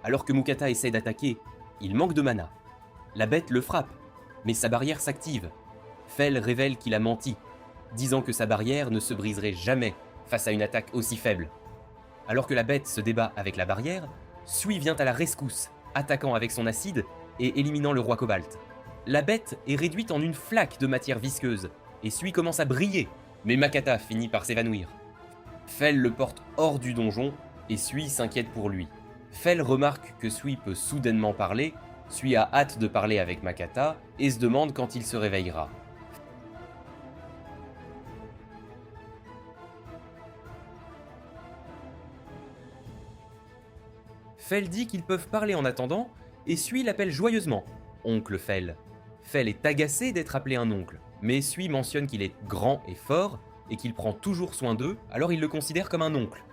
Alors que Mukata essaie d'attaquer, il manque de mana. La bête le frappe, mais sa barrière s'active. Fel révèle qu'il a menti, disant que sa barrière ne se briserait jamais face à une attaque aussi faible. Alors que la bête se débat avec la barrière, Sui vient à la rescousse, attaquant avec son acide et éliminant le roi Cobalt. La bête est réduite en une flaque de matière visqueuse, et Sui commence à briller, mais Makata finit par s'évanouir. Fel le porte hors du donjon, et Sui s'inquiète pour lui. Fel remarque que Sui peut soudainement parler, Sui a hâte de parler avec Makata, et se demande quand il se réveillera. Fel dit qu'ils peuvent parler en attendant, et Sui l'appelle joyeusement « Oncle Fel ». Fel est agacé d'être appelé un oncle, mais Sui mentionne qu'il est grand et fort, et qu'il prend toujours soin d'eux, alors il le considère comme un oncle.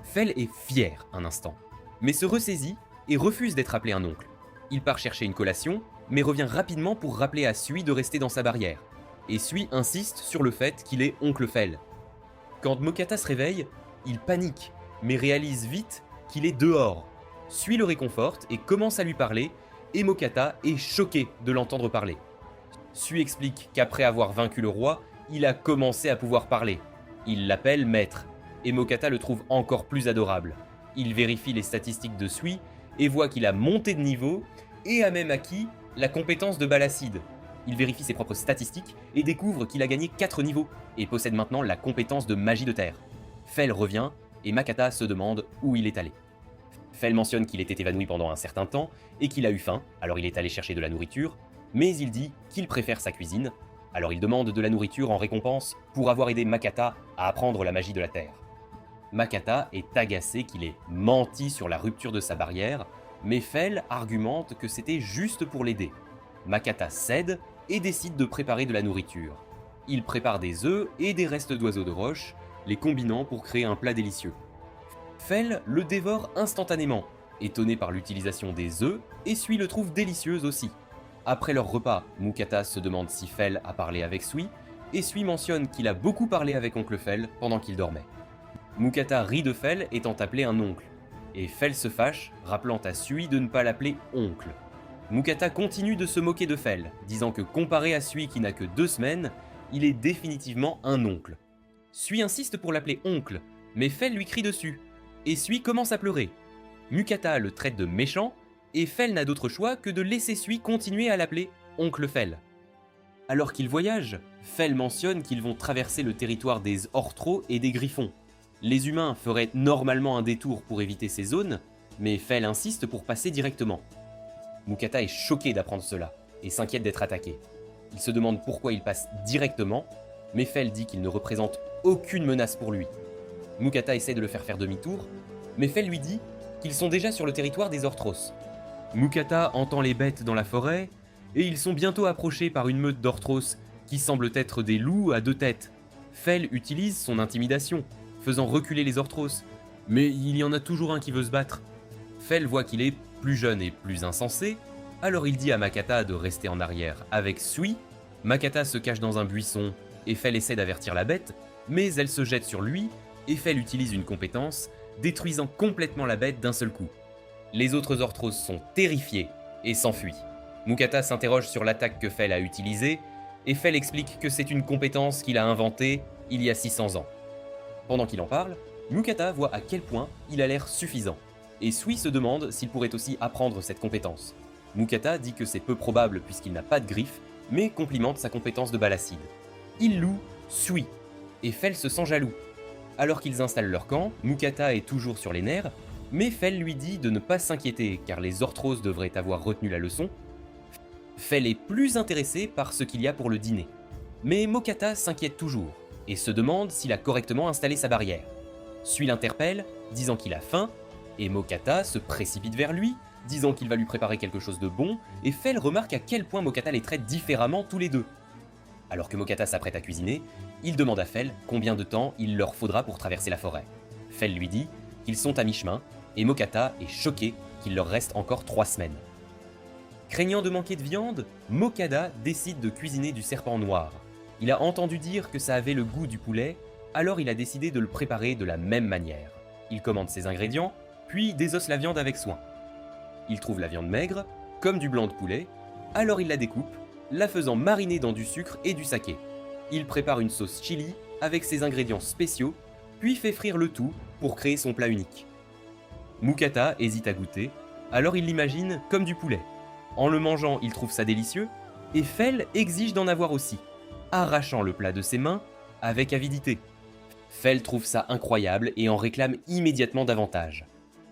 Fel est fier un instant, mais se ressaisit et refuse d'être appelé un oncle. Il part chercher une collation, mais revient rapidement pour rappeler à Sui de rester dans sa barrière, et Sui insiste sur le fait qu'il est oncle Fel. Quand Mokata se réveille, il panique, mais réalise vite qu'il est dehors. Sui le réconforte et commence à lui parler, et Mokata est choqué de l'entendre parler. Sui explique qu'après avoir vaincu le roi, il a commencé à pouvoir parler. Il l'appelle maître, et Mokata le trouve encore plus adorable. Il vérifie les statistiques de Sui et voit qu'il a monté de niveau et a même acquis la compétence de Balacide. Il vérifie ses propres statistiques et découvre qu'il a gagné 4 niveaux et possède maintenant la compétence de magie de terre. Fel revient et Makata se demande où il est allé. Fel mentionne qu'il était évanoui pendant un certain temps et qu'il a eu faim, alors il est allé chercher de la nourriture, mais il dit qu'il préfère sa cuisine, alors il demande de la nourriture en récompense pour avoir aidé Makata à apprendre la magie de la terre. Makata est agacé qu'il ait menti sur la rupture de sa barrière, mais Fel argumente que c'était juste pour l'aider. Makata cède et décide de préparer de la nourriture. Il prépare des œufs et des restes d'oiseaux de roche, les combinant pour créer un plat délicieux. Fel le dévore instantanément, étonné par l'utilisation des œufs, et Sui le trouve délicieuse aussi. Après leur repas, Mukata se demande si Fel a parlé avec Sui, et Sui mentionne qu'il a beaucoup parlé avec oncle Fel pendant qu'il dormait. Mukata rit de Fel étant appelé un oncle, et Fel se fâche, rappelant à Sui de ne pas l'appeler oncle. Mukata continue de se moquer de Fel, disant que comparé à Sui qui n'a que 2 semaines, il est définitivement un oncle. Sui insiste pour l'appeler oncle, mais Fel lui crie dessus, et Sui commence à pleurer. Mukata le traite de méchant, et Fel n'a d'autre choix que de laisser Sui continuer à l'appeler oncle Fel. Alors qu'ils voyagent, Fel mentionne qu'ils vont traverser le territoire des Orthros et des Griffons. Les humains feraient normalement un détour pour éviter ces zones, mais Fel insiste pour passer directement. Mukata est choqué d'apprendre cela, et s'inquiète d'être attaqué. Il se demande pourquoi il passe directement, mais Fel dit qu'il ne représente aucune menace pour lui. Mukata essaie de le faire demi-tour, mais Fel lui dit qu'ils sont déjà sur le territoire des Orthros. Mukata entend les bêtes dans la forêt, et ils sont bientôt approchés par une meute d'Orthros qui semblent être des loups à 2 têtes. Fel utilise son intimidation, faisant reculer les Orthros, mais il y en a toujours un qui veut se battre. Fel voit qu'il est plus jeune et plus insensé, alors il dit à Makata de rester en arrière avec Sui. Makata se cache dans un buisson, et Fel essaie d'avertir la bête, mais elle se jette sur lui, et Fel utilise une compétence, détruisant complètement la bête d'un seul coup. Les autres Orthros sont terrifiés et s'enfuient. Mukata s'interroge sur l'attaque que Fel a utilisée, et Fel explique que c'est une compétence qu'il a inventée il y a 600 ans. Pendant qu'il en parle, Mukata voit à quel point il a l'air suffisant, et Sui se demande s'il pourrait aussi apprendre cette compétence. Mukata dit que c'est peu probable puisqu'il n'a pas de griffes, mais complimente sa compétence de Balacide. Il loue Sui, et Fel se sent jaloux. Alors qu'ils installent leur camp, Mukata est toujours sur les nerfs, mais Fel lui dit de ne pas s'inquiéter car les Orthros devraient avoir retenu la leçon. Fel est plus intéressé par ce qu'il y a pour le dîner. Mais Mokata s'inquiète toujours, et se demande s'il a correctement installé sa barrière. Sui l'interpelle, disant qu'il a faim, et Mokata se précipite vers lui, disant qu'il va lui préparer quelque chose de bon, et Fel remarque à quel point Mokata les traite différemment tous les deux. Alors que Mokata s'apprête à cuisiner, il demande à Fel combien de temps il leur faudra pour traverser la forêt. Fel lui dit qu'ils sont à mi-chemin, et Mokata est choqué qu'il leur reste encore 3 semaines. Craignant de manquer de viande, Mokata décide de cuisiner du serpent noir. Il a entendu dire que ça avait le goût du poulet, alors il a décidé de le préparer de la même manière. Il commande ses ingrédients, puis désosse la viande avec soin. Il trouve la viande maigre, comme du blanc de poulet, alors il la découpe, la faisant mariner dans du sucre et du saké. Il prépare une sauce chili avec ses ingrédients spéciaux, puis fait frire le tout pour créer son plat unique. Mukata hésite à goûter, alors il l'imagine comme du poulet. En le mangeant, il trouve ça délicieux, et Fel exige d'en avoir aussi, arrachant le plat de ses mains avec avidité. Fel trouve ça incroyable et en réclame immédiatement davantage.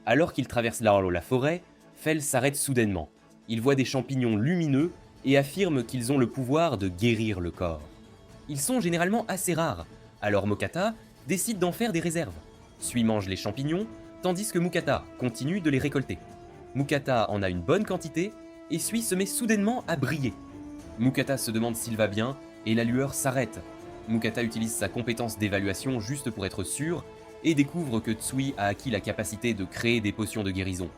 Alors qu'il traverse la forêt, Fel s'arrête soudainement. Il voit des champignons lumineux et affirme qu'ils ont le pouvoir de guérir le corps. Ils sont généralement assez rares, alors Mokata décide d'en faire des réserves. Sui mange les champignons, tandis que Mukata continue de les récolter. Mukata en a une bonne quantité, et Sui se met soudainement à briller. Mukata se demande s'il va bien, et la lueur s'arrête. Mukata utilise sa compétence d'évaluation juste pour être sûr, et découvre que Tsui a acquis la capacité de créer des potions de guérison.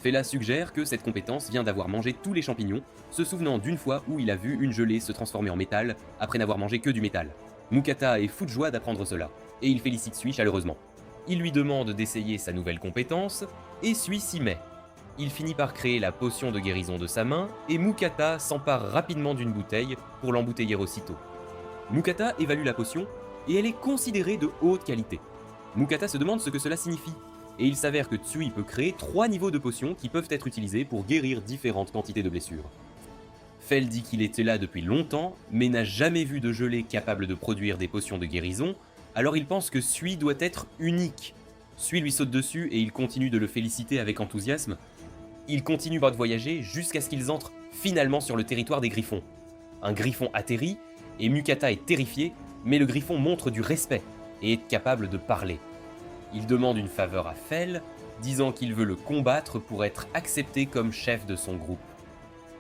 Fela suggère que cette compétence vient d'avoir mangé tous les champignons, se souvenant d'une fois où il a vu une gelée se transformer en métal après n'avoir mangé que du métal. Mukata est fou de joie d'apprendre cela, et il félicite Sui chaleureusement. Il lui demande d'essayer sa nouvelle compétence, et Sui s'y met. Il finit par créer la potion de guérison de sa main, et Mukata s'empare rapidement d'une bouteille pour l'embouteiller aussitôt. Mukata évalue la potion, et elle est considérée de haute qualité. Mukata se demande ce que cela signifie, et il s'avère que Tsui peut créer 3 niveaux de potions qui peuvent être utilisés pour guérir différentes quantités de blessures. Fel dit qu'il était là depuis longtemps, mais n'a jamais vu de gelée capable de produire des potions de guérison, alors il pense que Sui doit être unique. Sui lui saute dessus et il continue de le féliciter avec enthousiasme. Ils continuent de voyager jusqu'à ce qu'ils entrent finalement sur le territoire des griffons. Un griffon atterrit, et Mukata est terrifié, mais le griffon montre du respect et est capable de parler. Il demande une faveur à Fel, disant qu'il veut le combattre pour être accepté comme chef de son groupe.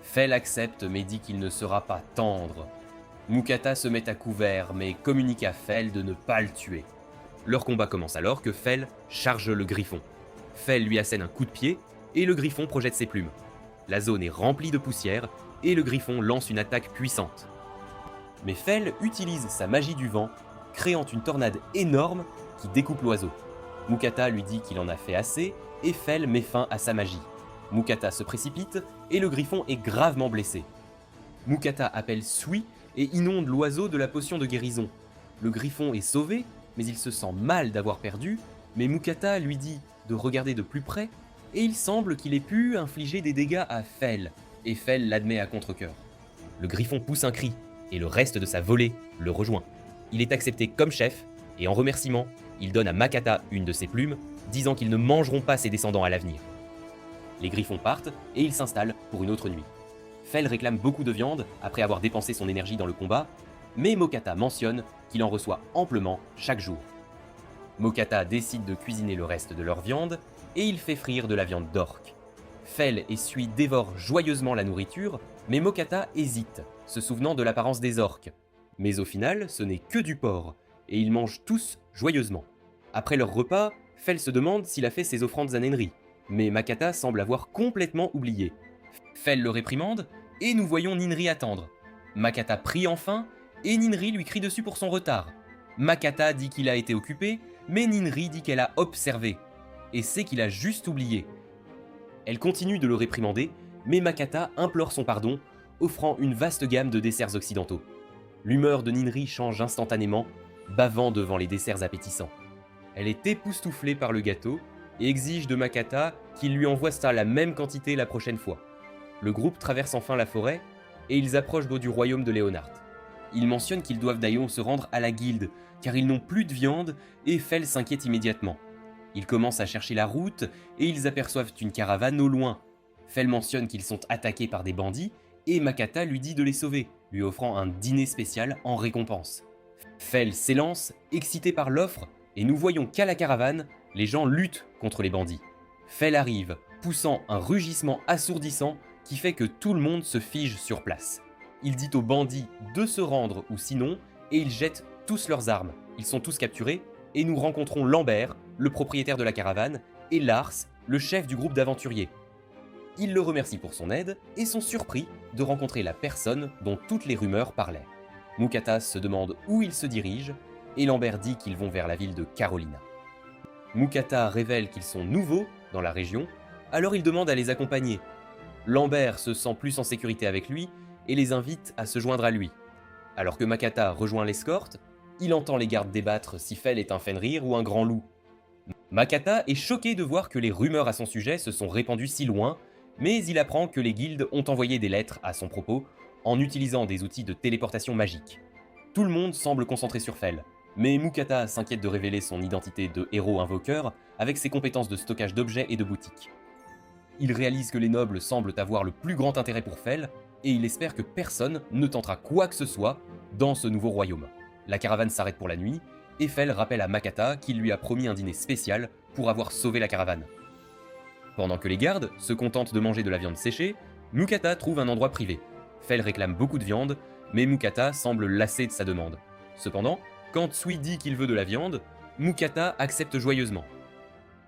Fel accepte mais dit qu'il ne sera pas tendre. Mukata se met à couvert mais communique à Fel de ne pas le tuer. Leur combat commence alors que Fel charge le griffon. Fel lui assène un coup de pied et le griffon projette ses plumes. La zone est remplie de poussière et le griffon lance une attaque puissante. Mais Fel utilise sa magie du vent, créant une tornade énorme qui découpe l'oiseau. Mukata lui dit qu'il en a fait assez et Fel met fin à sa magie. Mukata se précipite et le griffon est gravement blessé. Mukata appelle Sui et inonde l'oiseau de la potion de guérison. Le griffon est sauvé, mais il se sent mal d'avoir perdu, mais Mukata lui dit de regarder de plus près et il semble qu'il ait pu infliger des dégâts à Fel, et Fel l'admet à contre-cœur. Le griffon pousse un cri et le reste de sa volée le rejoint. Il est accepté comme chef et en remerciement, il donne à Makata une de ses plumes, disant qu'ils ne mangeront pas ses descendants à l'avenir. Les griffons partent et ils s'installent pour une autre nuit. Fel réclame beaucoup de viande après avoir dépensé son énergie dans le combat, mais Mokata mentionne qu'il en reçoit amplement chaque jour. Mokata décide de cuisiner le reste de leur viande et il fait frire de la viande d'orque. Fel et Sui dévorent joyeusement la nourriture, mais Mokata hésite, se souvenant de l'apparence des orques. Mais au final, ce n'est que du porc, et ils mangent tous joyeusement. Après leur repas, Fel se demande s'il a fait ses offrandes à Nenri, mais Makata semble avoir complètement oublié. Fel le réprimande, et nous voyons Ninri attendre. Makata prie enfin, et Ninri lui crie dessus pour son retard. Makata dit qu'il a été occupé, mais Ninri dit qu'elle a observé, et sait qu'il a juste oublié. Elle continue de le réprimander, mais Makata implore son pardon, offrant une vaste gamme de desserts occidentaux. L'humeur de Ninri change instantanément, bavant devant les desserts appétissants. Elle est époustouflée par le gâteau et exige de Makata qu'il lui envoie ça la même quantité la prochaine fois. Le groupe traverse enfin la forêt et ils approchent du royaume de Léonard. Ils mentionnent qu'ils doivent d'ailleurs se rendre à la guilde car ils n'ont plus de viande et Fel s'inquiète immédiatement. Ils commencent à chercher la route et ils aperçoivent une caravane au loin. Fel mentionne qu'ils sont attaqués par des bandits et Makata lui dit de les sauver, lui offrant un dîner spécial en récompense. Fel s'élance, excité par l'offre, et nous voyons qu'à la caravane, les gens luttent contre les bandits. Fel arrive, poussant un rugissement assourdissant qui fait que tout le monde se fige sur place. Il dit aux bandits de se rendre ou sinon, et ils jettent tous leurs armes. Ils sont tous capturés, et nous rencontrons Lambert, le propriétaire de la caravane, et Lars, le chef du groupe d'aventuriers. Ils le remercient pour son aide et sont surpris de rencontrer la personne dont toutes les rumeurs parlaient. Mukata se demande où ils se dirigent et Lambert dit qu'ils vont vers la ville de Carolina. Mukata révèle qu'ils sont nouveaux dans la région, alors il demande à les accompagner. Lambert se sent plus en sécurité avec lui et les invite à se joindre à lui. Alors que Makata rejoint l'escorte, il entend les gardes débattre si Fell est un Fenrir ou un grand loup. Makata est choqué de voir que les rumeurs à son sujet se sont répandues si loin, mais il apprend que les guildes ont envoyé des lettres à son propos en utilisant des outils de téléportation magique. Tout le monde semble concentré sur Fell, mais Mukata s'inquiète de révéler son identité de héros invoqueur avec ses compétences de stockage d'objets et de boutique. Il réalise que les nobles semblent avoir le plus grand intérêt pour Fell, et il espère que personne ne tentera quoi que ce soit dans ce nouveau royaume. La caravane s'arrête pour la nuit, et Fell rappelle à Makata qu'il lui a promis un dîner spécial pour avoir sauvé la caravane. Pendant que les gardes se contentent de manger de la viande séchée, Mukata trouve un endroit privé. Fell réclame beaucoup de viande, mais Mukata semble lassé de sa demande. Cependant, quand Tsui dit qu'il veut de la viande, Mukata accepte joyeusement.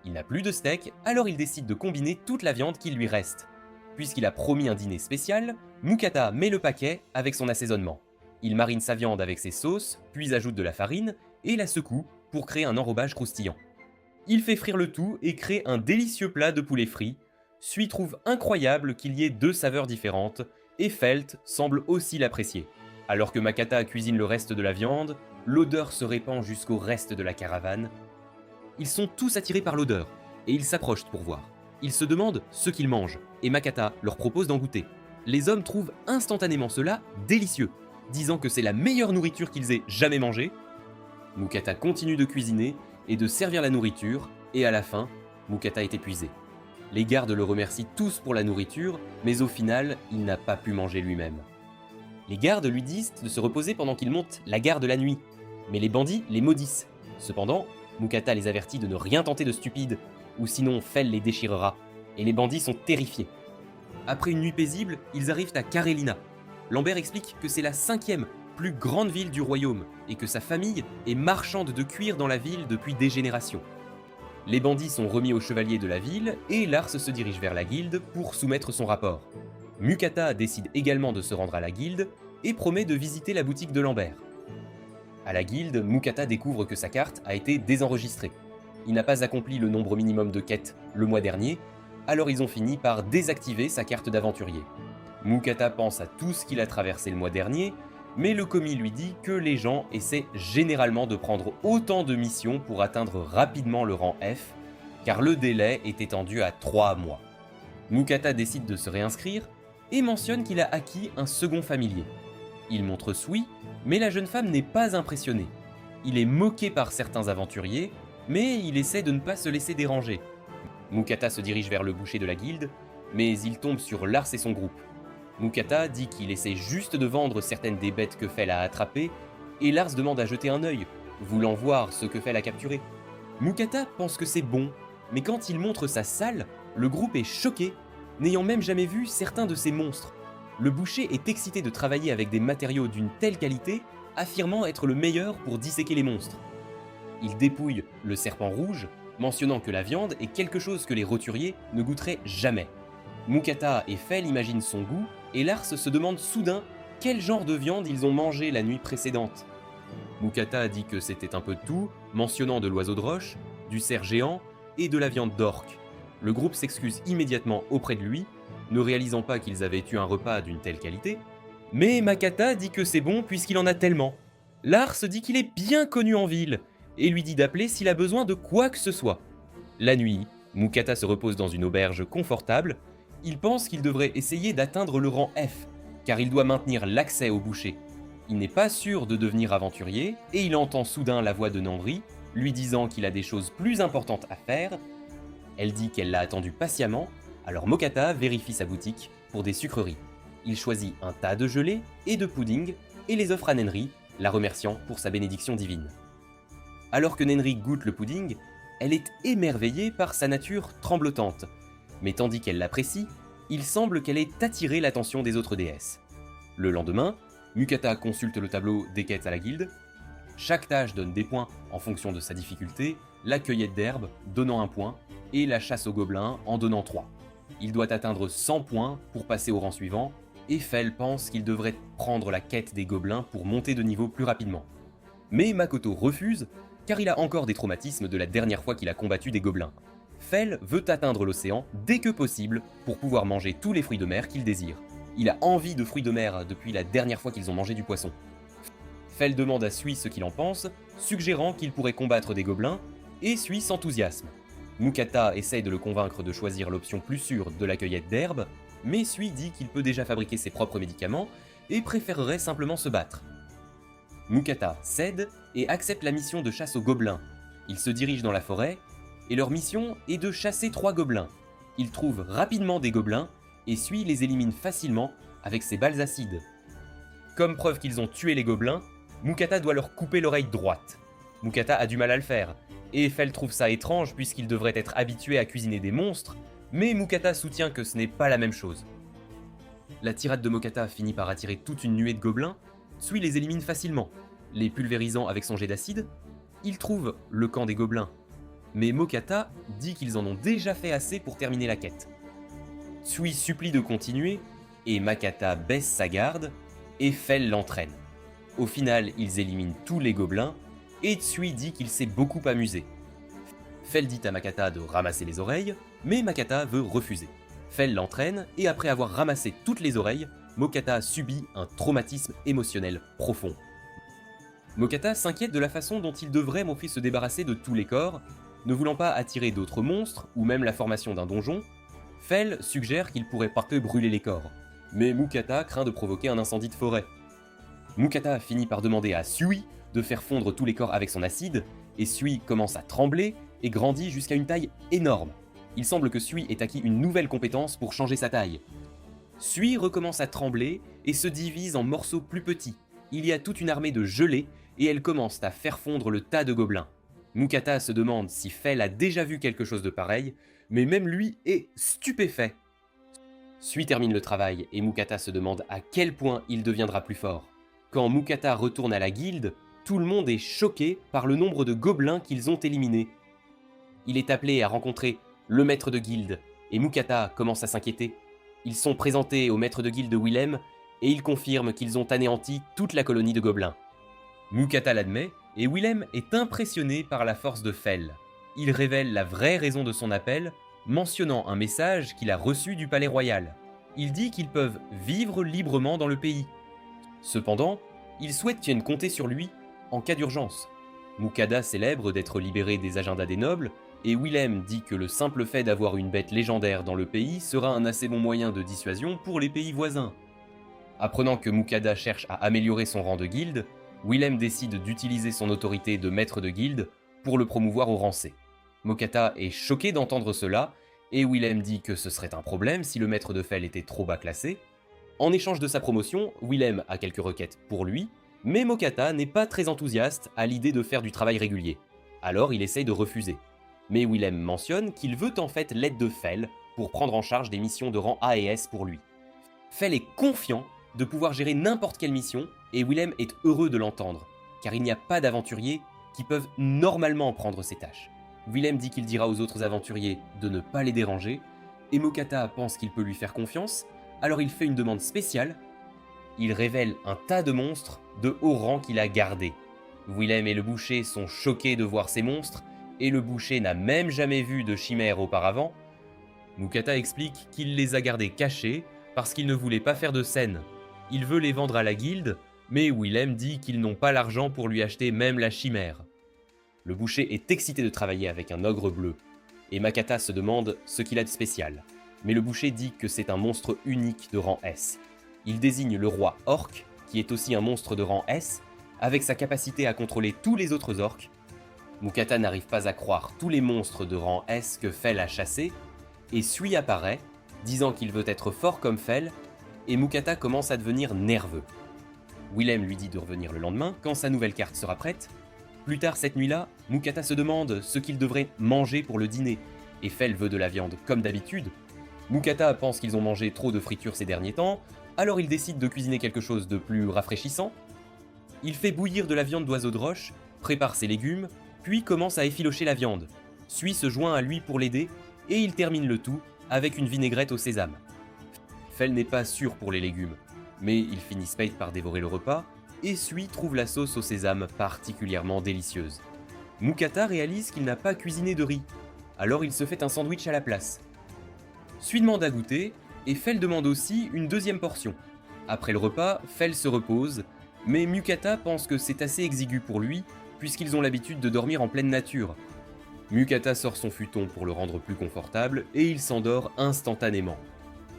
Il n'a plus de steak, alors il décide de combiner toute la viande qu'il lui reste. Puisqu'il a promis un dîner spécial, Mukata met le paquet avec son assaisonnement. Il marine sa viande avec ses sauces, puis ajoute de la farine et la secoue pour créer un enrobage croustillant. Il fait frire le tout et crée un délicieux plat de poulet frit. Sui trouve incroyable qu'il y ait 2 saveurs différentes et Felt semble aussi l'apprécier. Alors que Makata cuisine le reste de la viande, l'odeur se répand jusqu'au reste de la caravane. Ils sont tous attirés par l'odeur et ils s'approchent pour voir. Ils se demandent ce qu'ils mangent et Makata leur propose d'en goûter. Les hommes trouvent instantanément cela délicieux, disant que c'est la meilleure nourriture qu'ils aient jamais mangée. Mukata continue de cuisiner et de servir la nourriture, et à la fin, Mukata est épuisé. Les gardes le remercient tous pour la nourriture, mais au final, il n'a pas pu manger lui-même. Les gardes lui disent de se reposer pendant qu'il monte la garde la nuit, mais les bandits les maudissent. Cependant, Mukata les avertit de ne rien tenter de stupide, ou sinon Fell les déchirera, et les bandits sont terrifiés. Après une nuit paisible, ils arrivent à Carolina. Lambert explique que c'est la 5e plus grande ville du royaume et que sa famille est marchande de cuir dans la ville depuis des générations. Les bandits sont remis aux chevaliers de la ville et Lars se dirige vers la guilde pour soumettre son rapport. Mukata décide également de se rendre à la guilde et promet de visiter la boutique de Lambert. À la guilde, Mukata découvre que sa carte a été désenregistrée. Il n'a pas accompli le nombre minimum de quêtes le mois dernier, alors ils ont fini par désactiver sa carte d'aventurier. Mukata pense à tout ce qu'il a traversé le mois dernier, mais le commis lui dit que les gens essaient généralement de prendre autant de missions pour atteindre rapidement le rang F, car le délai est étendu à 3 mois. Mukata décide de se réinscrire et mentionne qu'il a acquis un second familier. Il montre Sui, mais la jeune femme n'est pas impressionnée. Il est moqué par certains aventuriers, mais il essaie de ne pas se laisser déranger. Mukata se dirige vers le boucher de la guilde, mais il tombe sur Lars et son groupe. Mukata dit qu'il essaie juste de vendre certaines des bêtes que Fell a attrapées, et Lars demande à jeter un œil, voulant voir ce que Fell a capturé. Mukata pense que c'est bon, mais quand il montre sa salle, le groupe est choqué, n'ayant même jamais vu certains de ces monstres. Le boucher est excité de travailler avec des matériaux d'une telle qualité, affirmant être le meilleur pour disséquer les monstres. Il dépouille le serpent rouge, mentionnant que la viande est quelque chose que les roturiers ne goûteraient jamais. Mukata et Fell imaginent son goût, et Lars se demande soudain quel genre de viande ils ont mangé la nuit précédente. Mukata dit que c'était un peu de tout, mentionnant de l'oiseau de roche, du cerf géant et de la viande d'orque. Le groupe s'excuse immédiatement auprès de lui, ne réalisant pas qu'ils avaient eu un repas d'une telle qualité, mais Makata dit que c'est bon puisqu'il en a tellement. Lars dit qu'il est bien connu en ville, et lui dit d'appeler s'il a besoin de quoi que ce soit. La nuit, Mukata se repose dans une auberge confortable. Il pense qu'il devrait essayer d'atteindre le rang F, car il doit maintenir l'accès au boucher. Il n'est pas sûr de devenir aventurier, et il entend soudain la voix de Nandri, lui disant qu'il a des choses plus importantes à faire. Elle dit qu'elle l'a attendu patiemment, alors Mokata vérifie sa boutique pour des sucreries. Il choisit un tas de gelée et de pudding, et les offre à Nenri, la remerciant pour sa bénédiction divine. Alors que Nenri goûte le pudding, elle est émerveillée par sa nature tremblotante. Mais tandis qu'elle l'apprécie, il semble qu'elle ait attiré l'attention des autres déesses. Le lendemain, Mukata consulte le tableau des quêtes à la guilde. Chaque tâche donne des points en fonction de sa difficulté, la cueillette d'herbe donnant 1 point, et la chasse aux gobelins en donnant 3. Il doit atteindre 100 points pour passer au rang suivant, et Fell pense qu'il devrait prendre la quête des gobelins pour monter de niveau plus rapidement. Mais Makoto refuse, car il a encore des traumatismes de la dernière fois qu'il a combattu des gobelins. Fell veut atteindre l'océan dès que possible pour pouvoir manger tous les fruits de mer qu'il désire. Il a envie de fruits de mer depuis la dernière fois qu'ils ont mangé du poisson. Fell demande à Sui ce qu'il en pense, suggérant qu'il pourrait combattre des gobelins, et Sui s'enthousiasme. Mukata essaye de le convaincre de choisir l'option plus sûre de la cueillette d'herbe, mais Sui dit qu'il peut déjà fabriquer ses propres médicaments et préférerait simplement se battre. Mukata cède et accepte la mission de chasse aux gobelins. Ils se dirigent dans la forêt, et leur mission est de chasser 3 gobelins. Ils trouvent rapidement des gobelins, et Sui les élimine facilement avec ses balles acides. Comme preuve qu'ils ont tué les gobelins, Mukata doit leur couper l'oreille droite. Mukata a du mal à le faire, et Fell trouve ça étrange puisqu'il devrait être habitué à cuisiner des monstres, mais Mukata soutient que ce n'est pas la même chose. La tirade de Mukata finit par attirer toute une nuée de gobelins, Sui les élimine facilement, les pulvérisant avec son jet d'acide. Il trouve le camp des gobelins, mais Mokata dit qu'ils en ont déjà fait assez pour terminer la quête. Sui supplie de continuer, et Makata baisse sa garde, et Fell l'entraîne. Au final, ils éliminent tous les gobelins, et Tsui dit qu'il s'est beaucoup amusé. Fell dit à Makata de ramasser les oreilles, mais Makata veut refuser. Fell l'entraîne, et après avoir ramassé toutes les oreilles, Mokata subit un traumatisme émotionnel profond. Mokata s'inquiète de la façon dont il devrait m'offrir se débarrasser de tous les corps, ne voulant pas attirer d'autres monstres, ou même la formation d'un donjon. Fell suggère qu'il pourrait par peu brûler les corps, mais Mukata craint de provoquer un incendie de forêt. Mukata finit par demander à Sui de faire fondre tous les corps avec son acide, et Sui commence à trembler et grandit jusqu'à une taille énorme. Il semble que Sui ait acquis une nouvelle compétence pour changer sa taille. Sui recommence à trembler et se divise en morceaux plus petits. Il y a toute une armée de gelées et elle commence à faire fondre le tas de gobelins. Mukata se demande si Fell a déjà vu quelque chose de pareil, mais même lui est stupéfait. Sui termine le travail et Mukata se demande à quel point il deviendra plus fort. Quand Mukata retourne à la guilde, tout le monde est choqué par le nombre de gobelins qu'ils ont éliminés. Il est appelé à rencontrer le maître de guilde, et Mukata commence à s'inquiéter. Ils sont présentés au maître de guilde Willem, et il confirme qu'ils ont anéanti toute la colonie de gobelins. Mukata l'admet, et Willem est impressionné par la force de Fell. Il révèle la vraie raison de son appel, mentionnant un message qu'il a reçu du palais royal. Il dit qu'ils peuvent vivre librement dans le pays. Cependant, il souhaite qu'ils viennent compter sur lui en cas d'urgence. Mukada célèbre d'être libéré des agendas des nobles, et Willem dit que le simple fait d'avoir une bête légendaire dans le pays sera un assez bon moyen de dissuasion pour les pays voisins. Apprenant que Mukada cherche à améliorer son rang de guilde, Willem décide d'utiliser son autorité de maître de guilde pour le promouvoir au rang C. Mokata est choqué d'entendre cela, et Willem dit que ce serait un problème si le maître de Fell était trop bas classé. En échange de sa promotion, Willem a quelques requêtes pour lui, mais Mokata n'est pas très enthousiaste à l'idée de faire du travail régulier. Alors il essaye de refuser. Mais Willem mentionne qu'il veut en fait l'aide de Fell pour prendre en charge des missions de rang A et S pour lui. Fell est confiant de pouvoir gérer n'importe quelle mission, et Willem est heureux de l'entendre, car il n'y a pas d'aventuriers qui peuvent normalement prendre ces tâches. Willem dit qu'il dira aux autres aventuriers de ne pas les déranger, et Mokata pense qu'il peut lui faire confiance, alors il fait une demande spéciale. Il révèle un tas de monstres de haut rang qu'il a gardés. Willem et le boucher sont choqués de voir ces monstres, et le boucher n'a même jamais vu de chimère auparavant. Mokata explique qu'il les a gardés cachés parce qu'il ne voulait pas faire de scène. Il veut les vendre à la guilde, mais Willem dit qu'ils n'ont pas l'argent pour lui acheter même la chimère. Le boucher est excité de travailler avec un ogre bleu, et Makata se demande ce qu'il a de spécial. Mais le boucher dit que c'est un monstre unique de rang S. Il désigne le roi orc, qui est aussi un monstre de rang S, avec sa capacité à contrôler tous les autres orcs. Mokata n'arrive pas à croire tous les monstres de rang S que Fell a chassés, et Sui apparaît, disant qu'il veut être fort comme Fell, et Mokata commence à devenir nerveux. Willem lui dit de revenir le lendemain, quand sa nouvelle carte sera prête. Plus tard cette nuit-là, Mokata se demande ce qu'il devrait manger pour le dîner, et Fell veut de la viande comme d'habitude. Mokata pense qu'ils ont mangé trop de friture ces derniers temps, alors il décide de cuisiner quelque chose de plus rafraîchissant. Il fait bouillir de la viande d'oiseau de roche, prépare ses légumes, puis commence à effilocher la viande. Sui se joint à lui pour l'aider, et il termine le tout avec une vinaigrette au sésame. Fel n'est pas sûr pour les légumes, mais il finit Spade par dévorer le repas, et Sui trouve la sauce au sésame particulièrement délicieuse. Mukata réalise qu'il n'a pas cuisiné de riz, alors il se fait un sandwich à la place. Sui demande à goûter, et Fel demande aussi une deuxième portion. Après le repas, Fel se repose, mais Mukata pense que c'est assez exigu pour lui, puisqu'ils ont l'habitude de dormir en pleine nature. Mukata sort son futon pour le rendre plus confortable, et il s'endort instantanément.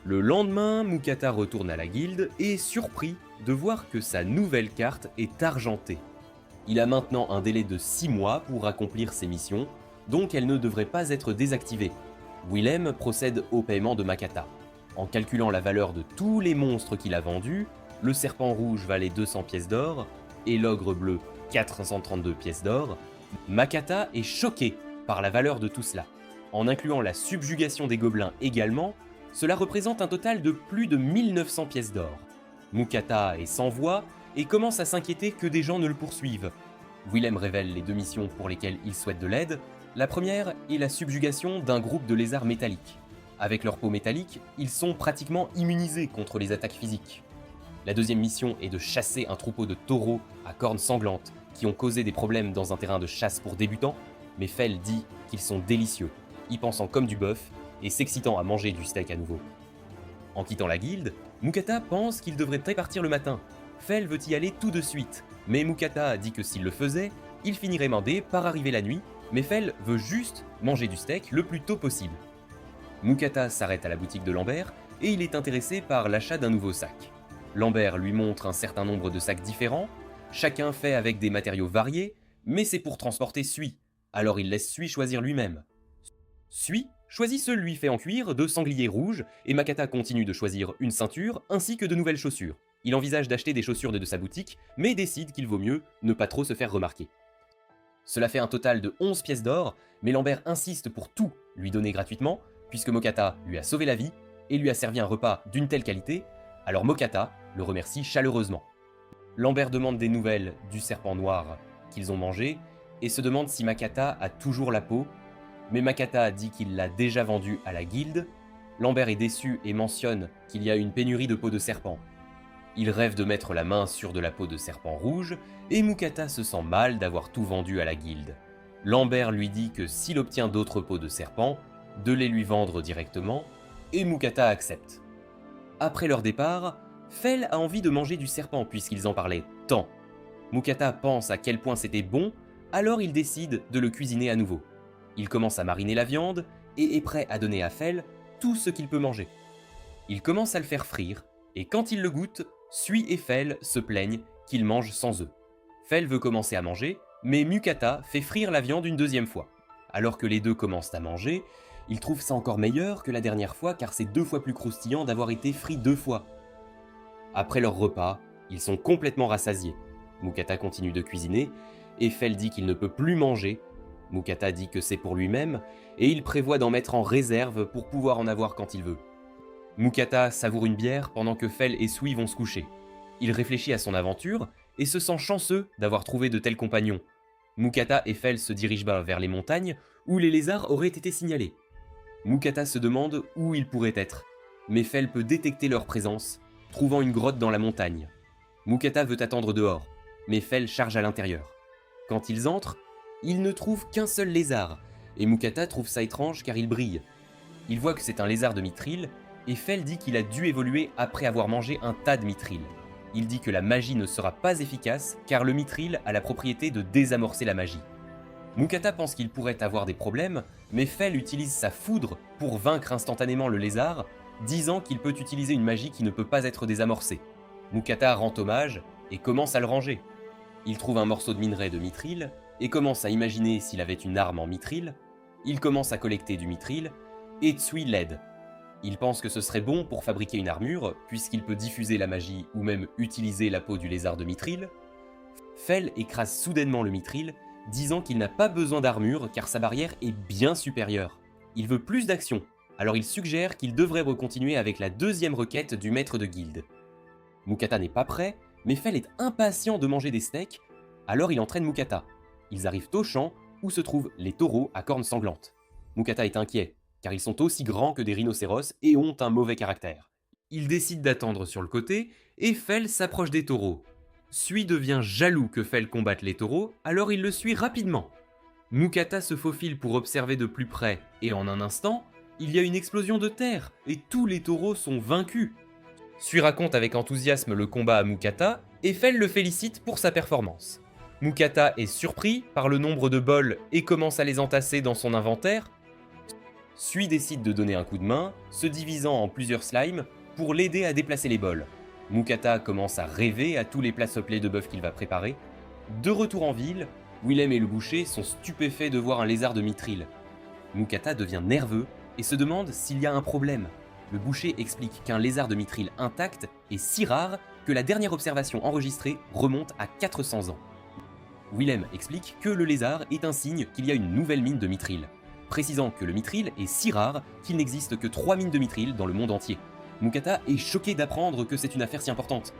Le lendemain, Mukata retourne à la guilde et est surpris de voir que sa nouvelle carte est argentée. Il a maintenant un délai de 6 mois pour accomplir ses missions, donc elle ne devrait pas être désactivée. Willem procède au paiement de Makata. En calculant la valeur de tous les monstres qu'il a vendus, le serpent rouge valait 200 pièces d'or et l'ogre bleu 432 pièces d'or. Makata est choqué par la valeur de tout cela. En incluant la subjugation des gobelins également, cela représente un total de plus de 1900 pièces d'or. Mukata est sans voix et commence à s'inquiéter que des gens ne le poursuivent. Willem révèle les 2 missions pour lesquelles il souhaite de l'aide. La première est la subjugation d'un groupe de lézards métalliques. Avec leur peau métallique, ils sont pratiquement immunisés contre les attaques physiques. La deuxième mission est de chasser un troupeau de taureaux à cornes sanglantes qui ont causé des problèmes dans un terrain de chasse pour débutants, mais Fel dit qu'ils sont délicieux, y pensant comme du bœuf et s'excitant à manger du steak à nouveau. En quittant la guilde, Mukata pense qu'il devrait répartir le matin. Fel veut y aller tout de suite, mais Mukata dit que s'il le faisait, il finirait mandé par arriver la nuit, mais Fel veut juste manger du steak le plus tôt possible. Mukata s'arrête à la boutique de Lambert et il est intéressé par l'achat d'un nouveau sac. Lambert lui montre un certain nombre de sacs différents, chacun fait avec des matériaux variés, mais c'est pour transporter Sui, alors il laisse Sui choisir lui-même. Sui choisit celui fait en cuir de sanglier rouge et Makata continue de choisir une ceinture ainsi que de nouvelles chaussures. Il envisage d'acheter des chaussures de sa boutique, mais décide qu'il vaut mieux ne pas trop se faire remarquer. Cela fait un total de 11 pièces d'or, mais Lambert insiste pour tout lui donner gratuitement, puisque Mokata lui a sauvé la vie et lui a servi un repas d'une telle qualité, alors Mokata le remercie chaleureusement. Lambert demande des nouvelles du serpent noir qu'ils ont mangé et se demande si Makata a toujours la peau, mais Makata dit qu'il l'a déjà vendue à la guilde. Lambert est déçu et mentionne qu'il y a une pénurie de peau de serpent. Il rêve de mettre la main sur de la peau de serpent rouge, et Mukata se sent mal d'avoir tout vendu à la guilde. Lambert lui dit que s'il obtient d'autres peaux de serpent, de les lui vendre directement, et Mukata accepte. Après leur départ, Fel a envie de manger du serpent puisqu'ils en parlaient tant. Mukata pense à quel point c'était bon, alors il décide de le cuisiner à nouveau. Il commence à mariner la viande et est prêt à donner à Fel tout ce qu'il peut manger. Il commence à le faire frire, et quand il le goûte, Sui et Fel se plaignent qu'il mange sans œufs. Fel veut commencer à manger, mais Mukata fait frire la viande une deuxième fois. Alors que les deux commencent à manger, il trouve ça encore meilleur que la dernière fois car c'est 2 fois plus croustillant d'avoir été frit 2 fois. Après leur repas, ils sont complètement rassasiés. Mukata continue de cuisiner, et Fel dit qu'il ne peut plus manger. Mukata dit que c'est pour lui-même, et il prévoit d'en mettre en réserve pour pouvoir en avoir quand il veut. Mukata savoure une bière pendant que Fel et Sui vont se coucher. Il réfléchit à son aventure, et se sent chanceux d'avoir trouvé de tels compagnons. Mukata et Fel se dirigent vers les montagnes, où les lézards auraient été signalés. Mukata se demande où ils pourraient être, mais Fel peut détecter leur présence, trouvant une grotte dans la montagne. Mukata veut attendre dehors, mais Fel charge à l'intérieur. Quand ils entrent, ils ne trouvent qu'un seul lézard, et Mukata trouve ça étrange car il brille. Il voit que c'est un lézard de mithril, et Fel dit qu'il a dû évoluer après avoir mangé un tas de mithril. Il dit que la magie ne sera pas efficace car le mithril a la propriété de désamorcer la magie. Mukata pense qu'il pourrait avoir des problèmes, mais Fel utilise sa foudre pour vaincre instantanément le lézard, disant qu'il peut utiliser une magie qui ne peut pas être désamorcée. Mukata rend hommage et commence à le ranger. Il trouve un morceau de minerai de mithril et commence à imaginer s'il avait une arme en mithril. Il commence à collecter du mithril et Tsui l'aide. Il pense que ce serait bon pour fabriquer une armure, puisqu'il peut diffuser la magie ou même utiliser la peau du lézard de mithril. Fel écrase soudainement le mithril, disant qu'il n'a pas besoin d'armure car sa barrière est bien supérieure. Il veut plus d'action, alors il suggère qu'il devrait recontinuer avec la deuxième requête du maître de guilde. Mukata n'est pas prêt, Mais Fel est impatient de manger des steaks, alors il entraîne Mukata. Ils arrivent au champ où se trouvent les taureaux à cornes sanglantes. Mukata est inquiet, car ils sont aussi grands que des rhinocéros et ont un mauvais caractère. Il décide d'attendre sur le côté, et Fel s'approche des taureaux. Sui devient jaloux que Fel combatte les taureaux, alors il le suit rapidement. Mukata se faufile pour observer de plus près, et en un instant, il y a une explosion de terre, et tous les taureaux sont vaincus. Sui raconte avec enthousiasme le combat à Mukata, et Fel le félicite pour sa performance. Mukata est surpris par le nombre de bols et commence à les entasser dans son inventaire. Sui décide de donner un coup de main, se divisant en plusieurs slimes pour l'aider à déplacer les bols. Mukata commence à rêver à tous les plats soplés de bœuf qu'il va préparer. De retour en ville, Willem et le boucher sont stupéfaits de voir un lézard de mithril. Mukata devient nerveux et se demande s'il y a un problème. Le boucher explique qu'un lézard de mithril intact est si rare que la dernière observation enregistrée remonte à 400 ans. Willem explique que le lézard est un signe qu'il y a une nouvelle mine de mithril, précisant que le mithril est si rare qu'il n'existe que 3 mines de mithril dans le monde entier. Mukata est choqué d'apprendre que c'est une affaire si importante.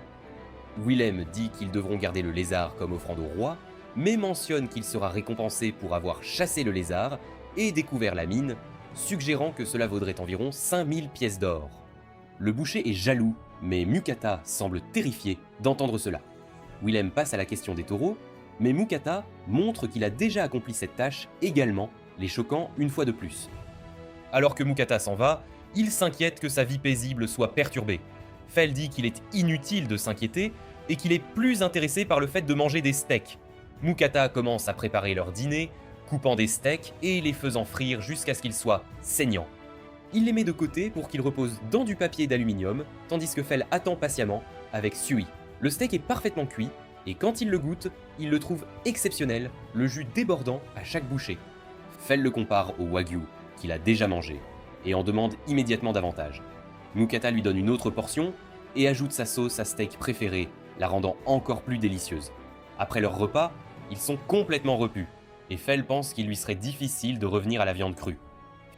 Willem dit qu'ils devront garder le lézard comme offrande au roi, mais mentionne qu'il sera récompensé pour avoir chassé le lézard et découvert la mine, suggérant que cela vaudrait environ 5000 pièces d'or. Le boucher est jaloux, mais Mukata semble terrifié d'entendre cela. Willem passe à la question des taureaux, mais Mukata montre qu'il a déjà accompli cette tâche également, les choquant une fois de plus. Alors que Mukata s'en va, il s'inquiète que sa vie paisible soit perturbée. Fel dit qu'il est inutile de s'inquiéter et qu'il est plus intéressé par le fait de manger des steaks. Mukata commence à préparer leur dîner, coupant des steaks et les faisant frire jusqu'à ce qu'ils soient saignants. Il les met de côté pour qu'ils reposent dans du papier d'aluminium, tandis que Fel attend patiemment avec Sui. Le steak est parfaitement cuit, et quand il le goûte, il le trouve exceptionnel, le jus débordant à chaque bouchée. Fel le compare au wagyu, qu'il a déjà mangé, et en demande immédiatement davantage. Mukata lui donne une autre portion, et ajoute sa sauce à steak préférée, la rendant encore plus délicieuse. Après leur repas, ils sont complètement repus, et Fel pense qu'il lui serait difficile de revenir à la viande crue.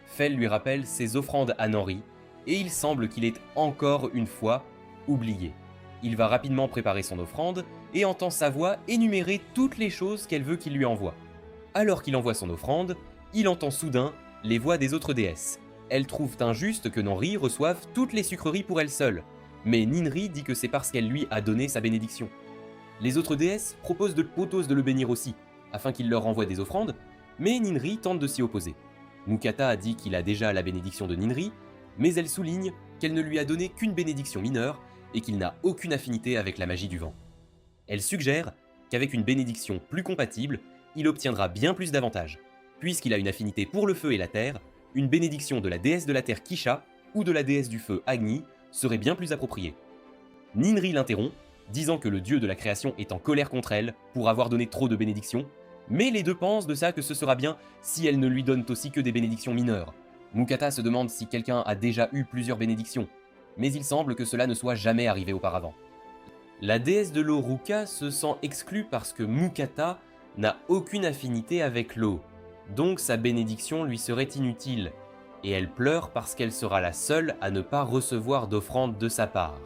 Fel lui rappelle ses offrandes à Nanri, et il semble qu'il est encore une fois oublié. Il va rapidement préparer son offrande, et entend sa voix énumérer toutes les choses qu'elle veut qu'il lui envoie. Alors qu'il envoie son offrande, il entend soudain les voix des autres déesses. Elles trouvent injuste que Nanri reçoive toutes les sucreries pour elle seule, mais Ninri dit que c'est parce qu'elle lui a donné sa bénédiction. Les autres déesses proposent de Pothos de le bénir aussi, afin qu'il leur envoie des offrandes, mais Ninri tente de s'y opposer. Mukata a dit qu'il a déjà la bénédiction de Ninri, mais elle souligne qu'elle ne lui a donné qu'une bénédiction mineure et qu'il n'a aucune affinité avec la magie du vent. Elle suggère qu'avec une bénédiction plus compatible, il obtiendra bien plus d'avantages. Puisqu'il a une affinité pour le feu et la terre, une bénédiction de la déesse de la terre Kisha ou de la déesse du feu Agni serait bien plus appropriée. Ninri l'interrompt, disant que le dieu de la création est en colère contre elle pour avoir donné trop de bénédictions, mais les deux pensent de ça que ce sera bien si elle ne lui donne aussi que des bénédictions mineures. Mukata se demande si quelqu'un a déjà eu plusieurs bénédictions, mais il semble que cela ne soit jamais arrivé auparavant. La déesse de l'eau Ruka se sent exclue parce que Mukata n'a aucune affinité avec l'eau, donc sa bénédiction lui serait inutile, et elle pleure parce qu'elle sera la seule à ne pas recevoir d'offrande de sa part.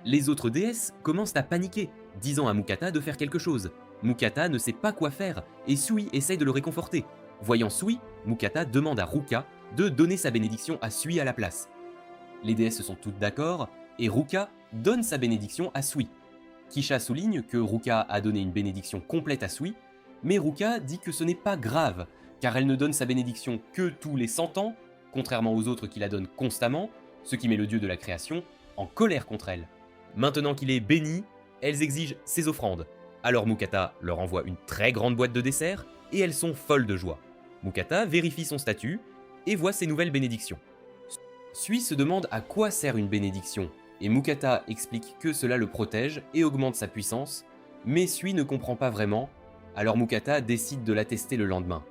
Les autres déesses commencent à paniquer, disant à Mukata de faire quelque chose. Mukata ne sait pas quoi faire, et Sui essaye de le réconforter. Voyant Sui, Mukata demande à Ruka de donner sa bénédiction à Sui à la place. Les déesses sont toutes d'accord, et Ruka donne sa bénédiction à Sui. Kisha souligne que Ruka a donné une bénédiction complète à Sui, mais Ruka dit que ce n'est pas grave, car elle ne donne sa bénédiction que tous les 100 ans, contrairement aux autres qui la donnent constamment, ce qui met le dieu de la création en colère contre elle. Maintenant qu'il est béni, elles exigent ses offrandes. Alors Mukata leur envoie une très grande boîte de dessert, et elles sont folles de joie. Mukata vérifie son statut, et voit ses nouvelles bénédictions. Sui se demande à quoi sert une bénédiction, et Mukata explique que cela le protège et augmente sa puissance, mais Sui ne comprend pas vraiment, alors Mukata décide de la tester le lendemain.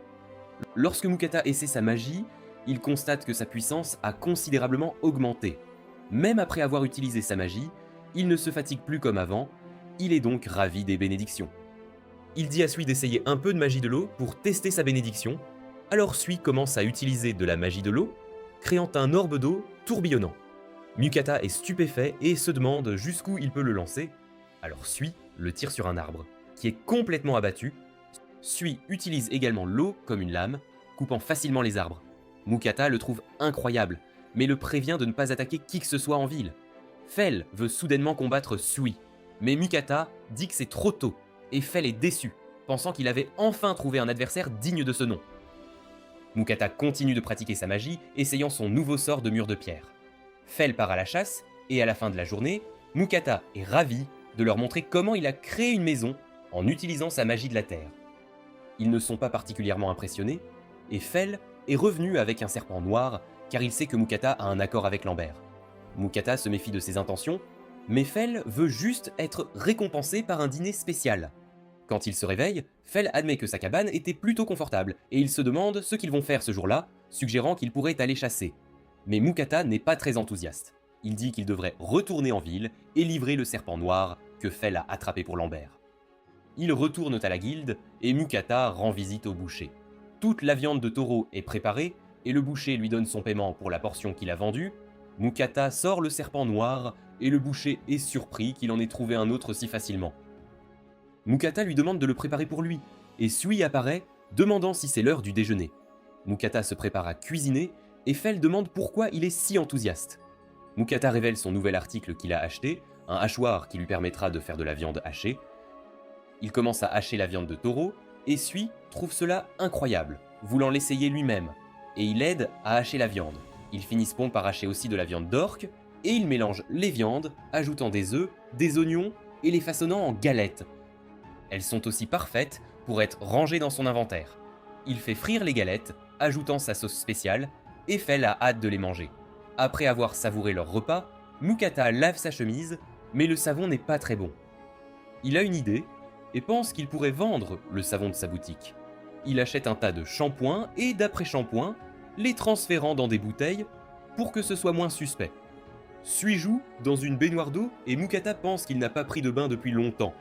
Lorsque Mukata essaie sa magie, il constate que sa puissance a considérablement augmenté. Même après avoir utilisé sa magie, il ne se fatigue plus comme avant, il est donc ravi des bénédictions. Il dit à Sui d'essayer un peu de magie de l'eau pour tester sa bénédiction, alors Sui commence à utiliser de la magie de l'eau, créant un orbe d'eau tourbillonnant. Mukata est stupéfait et se demande jusqu'où il peut le lancer. Alors Sui le tire sur un arbre, qui est complètement abattu. Sui utilise également l'eau comme une lame, coupant facilement les arbres. Mukata le trouve incroyable, mais le prévient de ne pas attaquer qui que ce soit en ville. Fel veut soudainement combattre Sui, mais Mukata dit que c'est trop tôt, et Fel est déçu, pensant qu'il avait enfin trouvé un adversaire digne de ce nom. Mukata continue de pratiquer sa magie, essayant son nouveau sort de mur de pierre. Fel part à la chasse, et à la fin de la journée, Mukata est ravi de leur montrer comment il a créé une maison en utilisant sa magie de la terre. Ils ne sont pas particulièrement impressionnés, et Fel est revenu avec un serpent noir, car il sait que Mukata a un accord avec Lambert. Mukata se méfie de ses intentions, mais Fel veut juste être récompensé par un dîner spécial. Quand il se réveille, Fel admet que sa cabane était plutôt confortable, et il se demande ce qu'ils vont faire ce jour-là, suggérant qu'ils pourraient aller chasser. Mais Mukata n'est pas très enthousiaste. Il dit qu'il devrait retourner en ville et livrer le serpent noir que Fel a attrapé pour Lambert. Ils retournent à la guilde, et Mukata rend visite au boucher. Toute la viande de taureau est préparée, et le boucher lui donne son paiement pour la portion qu'il a vendue. Mukata sort le serpent noir, et le boucher est surpris qu'il en ait trouvé un autre si facilement. Mukata lui demande de le préparer pour lui, et Sui apparaît, demandant si c'est l'heure du déjeuner. Mukata se prépare à cuisiner, et Fel demande pourquoi il est si enthousiaste. Mukata révèle son nouvel article qu'il a acheté, un hachoir qui lui permettra de faire de la viande hachée. Il commence à hacher la viande de taureau, et Sui trouve cela incroyable, voulant l'essayer lui-même, et il aide à hacher la viande. Ils finissent par hacher aussi de la viande d'orque, et ils mélangent les viandes, ajoutant des œufs, des oignons, et les façonnant en galettes. Elles sont aussi parfaites pour être rangées dans son inventaire. Il fait frire les galettes, ajoutant sa sauce spéciale, et Fel a hâte de les manger. Après avoir savouré leur repas, Mukata lave sa chemise, mais le savon n'est pas très bon. Il a une idée, et pense qu'il pourrait vendre le savon de sa boutique. Il achète un tas de shampoings et d'après-shampoings, les transférant dans des bouteilles pour que ce soit moins suspect. Sui joue dans une baignoire d'eau et Mukata pense qu'il n'a pas pris de bain depuis longtemps.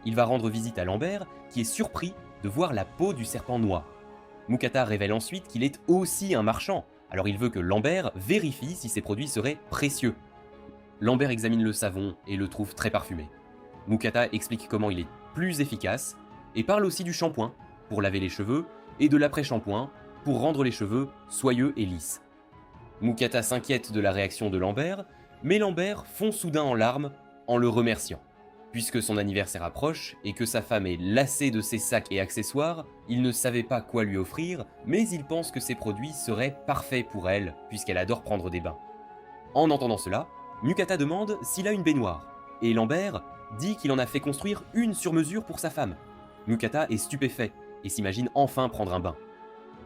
Il va rendre visite à Lambert, qui est surpris de voir la peau du serpent noir. Mukata révèle ensuite qu'il est aussi un marchand, alors il veut que Lambert vérifie si ses produits seraient précieux. Lambert examine le savon et le trouve très parfumé. Mukata explique comment il est plus efficace, et parle aussi du shampoing, pour laver les cheveux, et de l'après-shampoing, pour rendre les cheveux soyeux et lisses. Mukata s'inquiète de la réaction de Lambert, mais Lambert fond soudain en larmes en le remerciant. Puisque son anniversaire approche et que sa femme est lassée de ses sacs et accessoires, il ne savait pas quoi lui offrir, mais il pense que ces produits seraient parfaits pour elle, puisqu'elle adore prendre des bains. En entendant cela, Mukata demande s'il a une baignoire, et Lambert dit qu'il en a fait construire une sur mesure pour sa femme. Mukata est stupéfait et s'imagine enfin prendre un bain.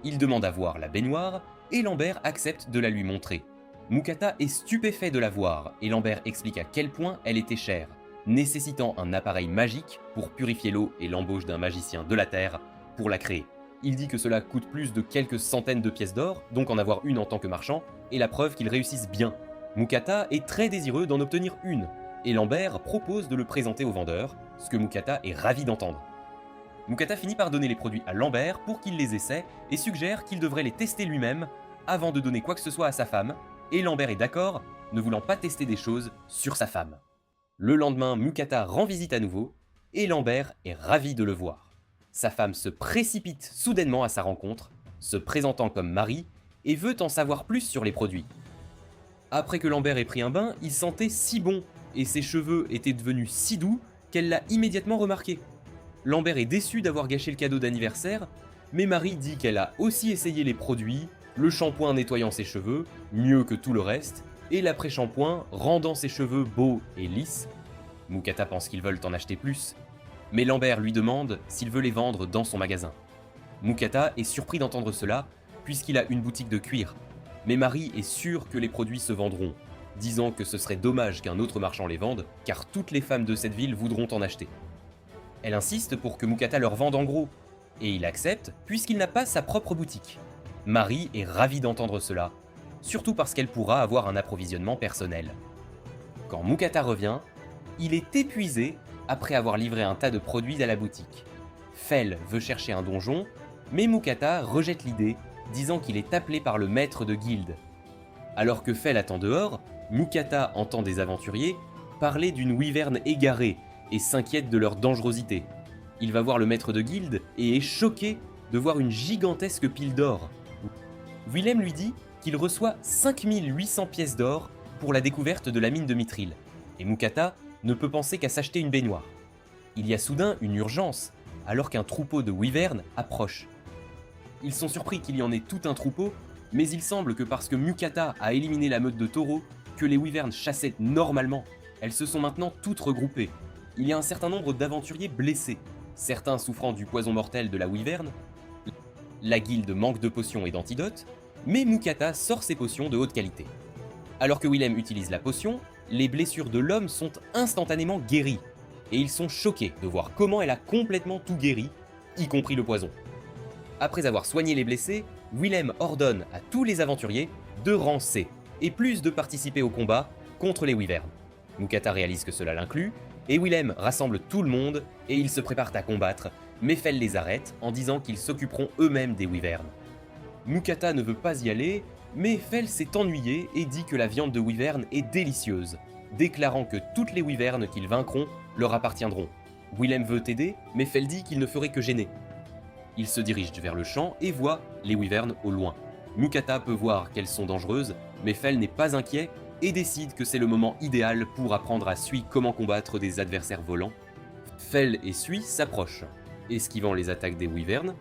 Il demande à voir la baignoire, et Lambert accepte de la lui montrer. Mukata est stupéfait de la voir, et Lambert explique à quel point elle était chère, nécessitant un appareil magique pour purifier l'eau et l'embauche d'un magicien de la Terre pour la créer. Il dit que cela coûte plus de quelques centaines de pièces d'or, donc en avoir une en tant que marchand, est la preuve qu'ils réussissent bien. Mukata est très désireux d'en obtenir une, et Lambert propose de le présenter au vendeur, ce que Mukata est ravi d'entendre. Mukata finit par donner les produits à Lambert pour qu'il les essaie et suggère qu'il devrait les tester lui-même avant de donner quoi que ce soit à sa femme, et Lambert est d'accord, ne voulant pas tester des choses sur sa femme. Le lendemain, Mukata rend visite à nouveau, et Lambert est ravi de le voir. Sa femme se précipite soudainement à sa rencontre, se présentant comme mari, et veut en savoir plus sur les produits. Après que Lambert ait pris un bain, il sentait si bon, et ses cheveux étaient devenus si doux qu'elle l'a immédiatement remarqué. Lambert est déçu d'avoir gâché le cadeau d'anniversaire, mais Marie dit qu'elle a aussi essayé les produits, le shampoing nettoyant ses cheveux, mieux que tout le reste, et l'après-shampoing rendant ses cheveux beaux et lisses. Mukata pense qu'ils veulent en acheter plus, mais Lambert lui demande s'il veut les vendre dans son magasin. Mukata est surpris d'entendre cela, puisqu'il a une boutique de cuir, mais Marie est sûre que les produits se vendront, disant que ce serait dommage qu'un autre marchand les vende, car toutes les femmes de cette ville voudront en acheter. Elle insiste pour que Mukata leur vende en gros, et il accepte puisqu'il n'a pas sa propre boutique. Marie est ravie d'entendre cela, surtout parce qu'elle pourra avoir un approvisionnement personnel. Quand Mukata revient, il est épuisé après avoir livré un tas de produits à la boutique. Fel veut chercher un donjon, mais Mukata rejette l'idée, disant qu'il est appelé par le maître de guilde. Alors que Fel attend dehors, Mukata entend des aventuriers parler d'une wyvern égarée et s'inquiète de leur dangerosité. Il va voir le maître de guilde et est choqué de voir une gigantesque pile d'or. Willem lui dit qu'il reçoit 5800 pièces d'or pour la découverte de la mine de Mithril, et Mukata ne peut penser qu'à s'acheter une baignoire. Il y a soudain une urgence, alors qu'un troupeau de wyverns approche. Ils sont surpris qu'il y en ait tout un troupeau, mais il semble que parce que Mukata a éliminé la meute de taureaux, que les wyverns chassaient normalement, elles se sont maintenant toutes regroupées. Il y a un certain nombre d'aventuriers blessés, certains souffrant du poison mortel de la wyvern. La guilde manque de potions et d'antidotes, mais Mukata sort ses potions de haute qualité. Alors que Willem utilise la potion, les blessures de l'homme sont instantanément guéries, et ils sont choqués de voir comment elle a complètement tout guéri, y compris le poison. Après avoir soigné les blessés, Willem ordonne à tous les aventuriers de rancer, et plus de participer au combat contre les wyverns. Mukata réalise que cela l'inclut, et Willem rassemble tout le monde, et ils se préparent à combattre, mais Fell les arrête en disant qu'ils s'occuperont eux-mêmes des wyverns. Mukata ne veut pas y aller, mais Fell s'est ennuyé et dit que la viande de wyvern est délicieuse, déclarant que toutes les wyverns qu'ils vaincront leur appartiendront. Willem veut aider, mais Fell dit qu'il ne ferait que gêner. Il se dirige vers le champ et voit les wyverns au loin. Mukata peut voir qu'elles sont dangereuses, mais Fell n'est pas inquiet et décide que c'est le moment idéal pour apprendre à Sui comment combattre des adversaires volants. Fell et Sui s'approchent, esquivant les attaques des wyverns.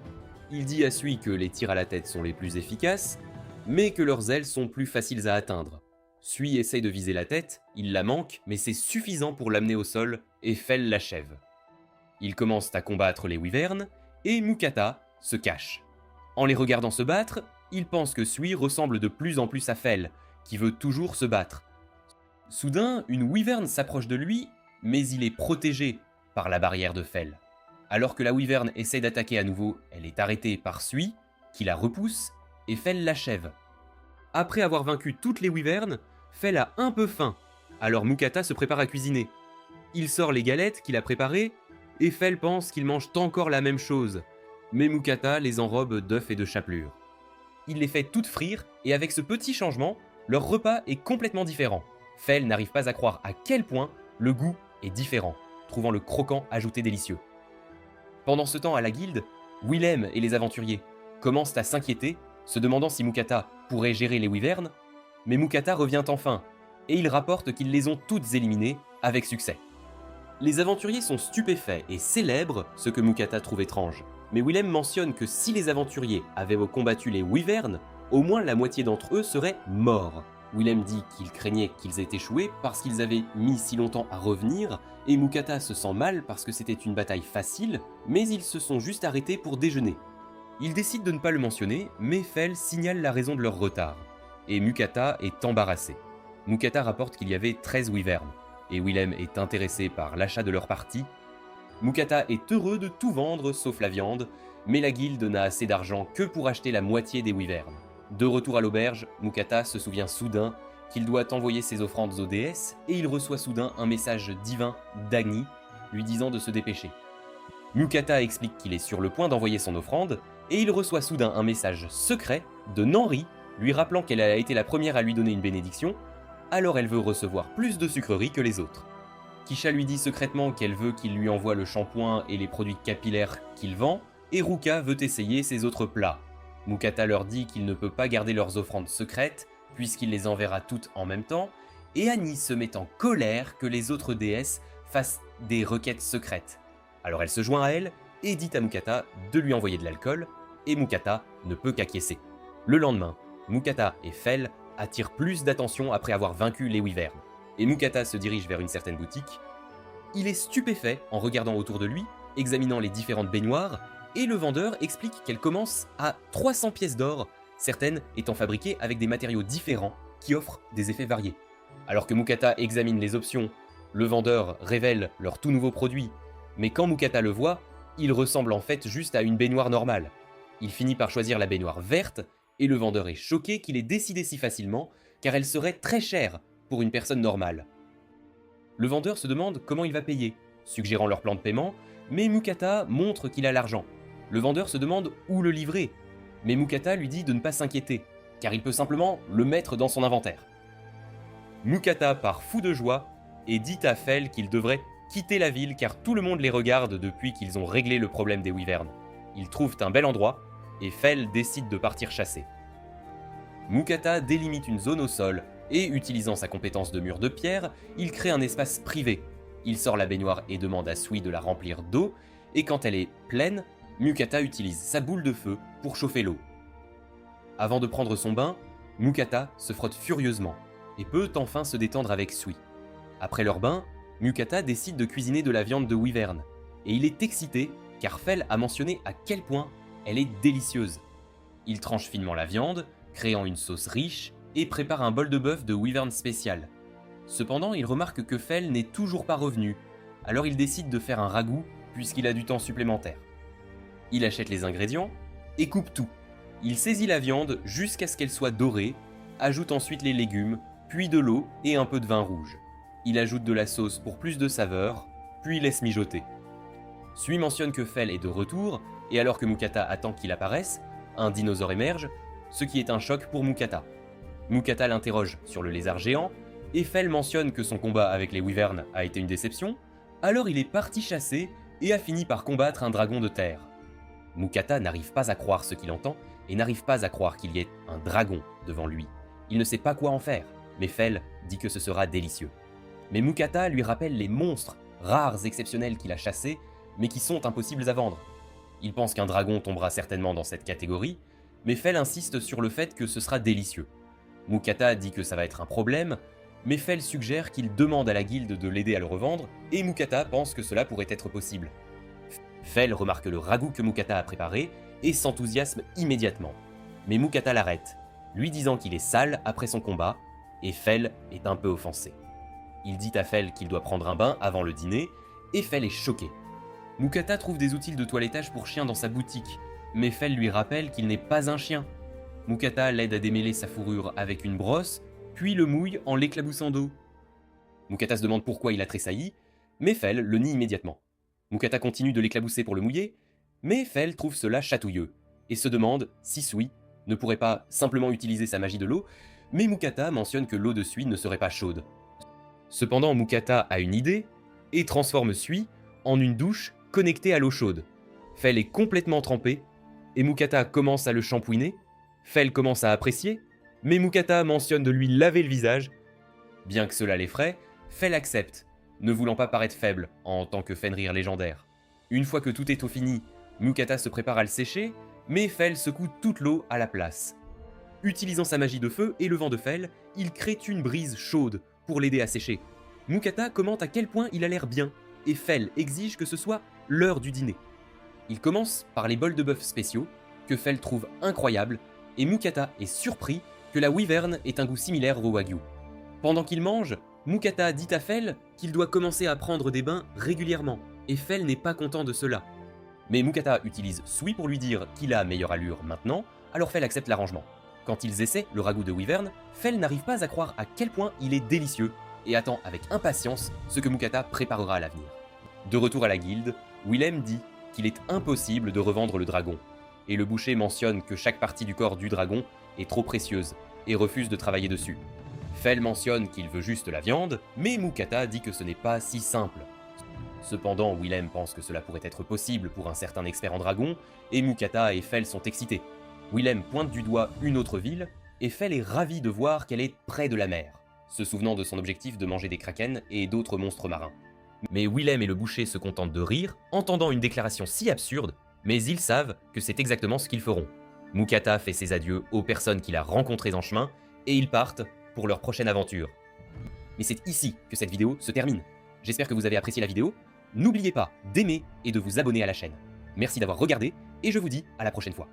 Il dit à Sui que les tirs à la tête sont les plus efficaces, mais que leurs ailes sont plus faciles à atteindre. Sui essaye de viser la tête, il la manque, mais c'est suffisant pour l'amener au sol, et Fell l'achève. Ils commencent à combattre les wyverns, et Mukata se cache. En les regardant se battre, il pense que Sui ressemble de plus en plus à Fell, qui veut toujours se battre. Soudain, une wyvern s'approche de lui, mais il est protégé par la barrière de Fell. Alors que la wyvern essaie d'attaquer à nouveau, elle est arrêtée par Sui, qui la repousse, et Fell l'achève. Après avoir vaincu toutes les wyverns, Fell a un peu faim, alors Mukata se prépare à cuisiner. Il sort les galettes qu'il a préparées, et Fell pense qu'ils mangent encore la même chose, mais Mukata les enrobe d'œufs et de chapelures. Il les fait toutes frire, et avec ce petit changement, leur repas est complètement différent. Fell n'arrive pas à croire à quel point le goût est différent, trouvant le croquant ajouté délicieux. Pendant ce temps à la guilde, Willem et les aventuriers commencent à s'inquiéter, se demandant si Mukata pourrait gérer les wyverns, mais Mukata revient enfin, et il rapporte qu'ils les ont toutes éliminées avec succès. Les aventuriers sont stupéfaits et célèbrent ce que Mukata trouve étrange, mais Willem mentionne que si les aventuriers avaient combattu les wyverns, au moins la moitié d'entre eux seraient morts. Willem dit qu'il craignait qu'ils aient échoué parce qu'ils avaient mis si longtemps à revenir, et Mukata se sent mal parce que c'était une bataille facile, mais ils se sont juste arrêtés pour déjeuner. Il décide de ne pas le mentionner, mais Fell signale la raison de leur retard, et Mukata est embarrassé. Mukata rapporte qu'il y avait 13 wyverns, et Willem est intéressé par l'achat de leur partie. Mukata est heureux de tout vendre sauf la viande, mais la guilde n'a assez d'argent que pour acheter la moitié des wyverns. De retour à l'auberge, Mukata se souvient soudain qu'il doit envoyer ses offrandes aux déesses, et il reçoit soudain un message divin d'Agni, lui disant de se dépêcher. Mukata explique qu'il est sur le point d'envoyer son offrande, et il reçoit soudain un message secret de Nanri, lui rappelant qu'elle a été la première à lui donner une bénédiction, alors elle veut recevoir plus de sucreries que les autres. Kisha lui dit secrètement qu'elle veut qu'il lui envoie le shampoing et les produits capillaires qu'il vend, et Ruka veut essayer ses autres plats. Mukata leur dit qu'il ne peut pas garder leurs offrandes secrètes, puisqu'il les enverra toutes en même temps, et Annie se met en colère que les autres déesses fassent des requêtes secrètes. Alors elle se joint à elle, et dit à Mukata de lui envoyer de l'alcool, et Mukata ne peut qu'acquiescer. Le lendemain, Mukata et Fell attirent plus d'attention après avoir vaincu les wyverns, et Mukata se dirige vers une certaine boutique. Il est stupéfait en regardant autour de lui, examinant les différentes baignoires, et le vendeur explique qu'elle commence à 300 pièces d'or, certaines étant fabriquées avec des matériaux différents qui offrent des effets variés. Alors que Mukata examine les options, le vendeur révèle leur tout nouveau produit, mais quand Mukata le voit, il ressemble en fait juste à une baignoire normale. Il finit par choisir la baignoire verte, et le vendeur est choqué qu'il ait décidé si facilement, car elle serait très chère pour une personne normale. Le vendeur se demande comment il va payer, suggérant leur plan de paiement, mais Mukata montre qu'il a l'argent. Le vendeur se demande où le livrer, mais Mukata lui dit de ne pas s'inquiéter, car il peut simplement le mettre dans son inventaire. Mukata part fou de joie et dit à Fel qu'il devrait quitter la ville car tout le monde les regarde depuis qu'ils ont réglé le problème des wyverns. Ils trouvent un bel endroit et Fel décide de partir chasser. Mukata délimite une zone au sol et, utilisant sa compétence de mur de pierre, il crée un espace privé. Il sort la baignoire et demande à Sui de la remplir d'eau, et quand elle est pleine, Mukata utilise sa boule de feu pour chauffer l'eau. Avant de prendre son bain, Mukata se frotte furieusement et peut enfin se détendre avec Sui. Après leur bain, Mukata décide de cuisiner de la viande de wyvern, et il est excité car Fel a mentionné à quel point elle est délicieuse. Il tranche finement la viande, créant une sauce riche, et prépare un bol de bœuf de wyvern spécial. Cependant, il remarque que Fel n'est toujours pas revenu, alors il décide de faire un ragoût puisqu'il a du temps supplémentaire. Il achète les ingrédients et coupe tout. Il saisit la viande jusqu'à ce qu'elle soit dorée, ajoute ensuite les légumes, puis de l'eau et un peu de vin rouge. Il ajoute de la sauce pour plus de saveur, puis laisse mijoter. Sui mentionne que Fel est de retour, et alors que Mukata attend qu'il apparaisse, un dinosaure émerge, ce qui est un choc pour Mukata. Mukata l'interroge sur le lézard géant, et Fel mentionne que son combat avec les wyverns a été une déception, alors il est parti chasser et a fini par combattre un dragon de terre. Mukata n'arrive pas à croire ce qu'il entend, et n'arrive pas à croire qu'il y ait un dragon devant lui. Il ne sait pas quoi en faire, mais Fel dit que ce sera délicieux. Mais Mukata lui rappelle les monstres rares exceptionnels qu'il a chassés, mais qui sont impossibles à vendre. Il pense qu'un dragon tombera certainement dans cette catégorie, mais Fel insiste sur le fait que ce sera délicieux. Mukata dit que ça va être un problème, mais Fel suggère qu'il demande à la guilde de l'aider à le revendre, et Mukata pense que cela pourrait être possible. Fel remarque le ragoût que Mukata a préparé, et s'enthousiasme immédiatement. Mais Mukata l'arrête, lui disant qu'il est sale après son combat, et Fel est un peu offensé. Il dit à Fel qu'il doit prendre un bain avant le dîner, et Fel est choqué. Mukata trouve des outils de toilettage pour chien dans sa boutique, mais Fel lui rappelle qu'il n'est pas un chien. Mukata l'aide à démêler sa fourrure avec une brosse, puis le mouille en l'éclaboussant d'eau. Mukata se demande pourquoi il a tressailli, mais Fel le nie immédiatement. Mukata continue de l'éclabousser pour le mouiller, mais Fel trouve cela chatouilleux, et se demande si Sui ne pourrait pas simplement utiliser sa magie de l'eau, mais Mukata mentionne que l'eau de Sui ne serait pas chaude. Cependant, Mukata a une idée, et transforme Sui en une douche connectée à l'eau chaude. Fel est complètement trempé, et Mukata commence à le shampouiner. Fel commence à apprécier, mais Mukata mentionne de lui laver le visage. Bien que cela l'effraie, Fel accepte, ne voulant pas paraître faible en tant que Fenrir légendaire. Une fois que tout est au fini, Mukata se prépare à le sécher, mais Fel secoue toute l'eau à la place. Utilisant sa magie de feu et le vent de Fel, il crée une brise chaude pour l'aider à sécher. Mukata commente à quel point il a l'air bien, et Fel exige que ce soit l'heure du dîner. Il commence par les bols de bœuf spéciaux, que Fel trouve incroyables, et Mukata est surpris que la wyvern ait un goût similaire au wagyu. Pendant qu'il mange, Mukata dit à Fel qu'il doit commencer à prendre des bains régulièrement, et Fel n'est pas content de cela. Mais Mukata utilise Sui pour lui dire qu'il a meilleure allure maintenant, alors Fel accepte l'arrangement. Quand ils essaient le ragoût de wyvern, Fel n'arrive pas à croire à quel point il est délicieux, et attend avec impatience ce que Mukata préparera à l'avenir. De retour à la guilde, Willem dit qu'il est impossible de revendre le dragon, et le boucher mentionne que chaque partie du corps du dragon est trop précieuse, et refuse de travailler dessus. Fel mentionne qu'il veut juste la viande, mais Mukata dit que ce n'est pas si simple. Cependant, Willem pense que cela pourrait être possible pour un certain expert en dragon, et Mukata et Fel sont excités. Willem pointe du doigt une autre ville, et Fel est ravi de voir qu'elle est près de la mer, se souvenant de son objectif de manger des kraken et d'autres monstres marins. Mais Willem et le boucher se contentent de rire, entendant une déclaration si absurde, mais ils savent que c'est exactement ce qu'ils feront. Mukata fait ses adieux aux personnes qu'il a rencontrées en chemin, et ils partent pour leur prochaine aventure. Mais c'est ici que cette vidéo se termine. J'espère que vous avez apprécié la vidéo. N'oubliez pas d'aimer et de vous abonner à la chaîne. Merci d'avoir regardé, et je vous dis à la prochaine fois.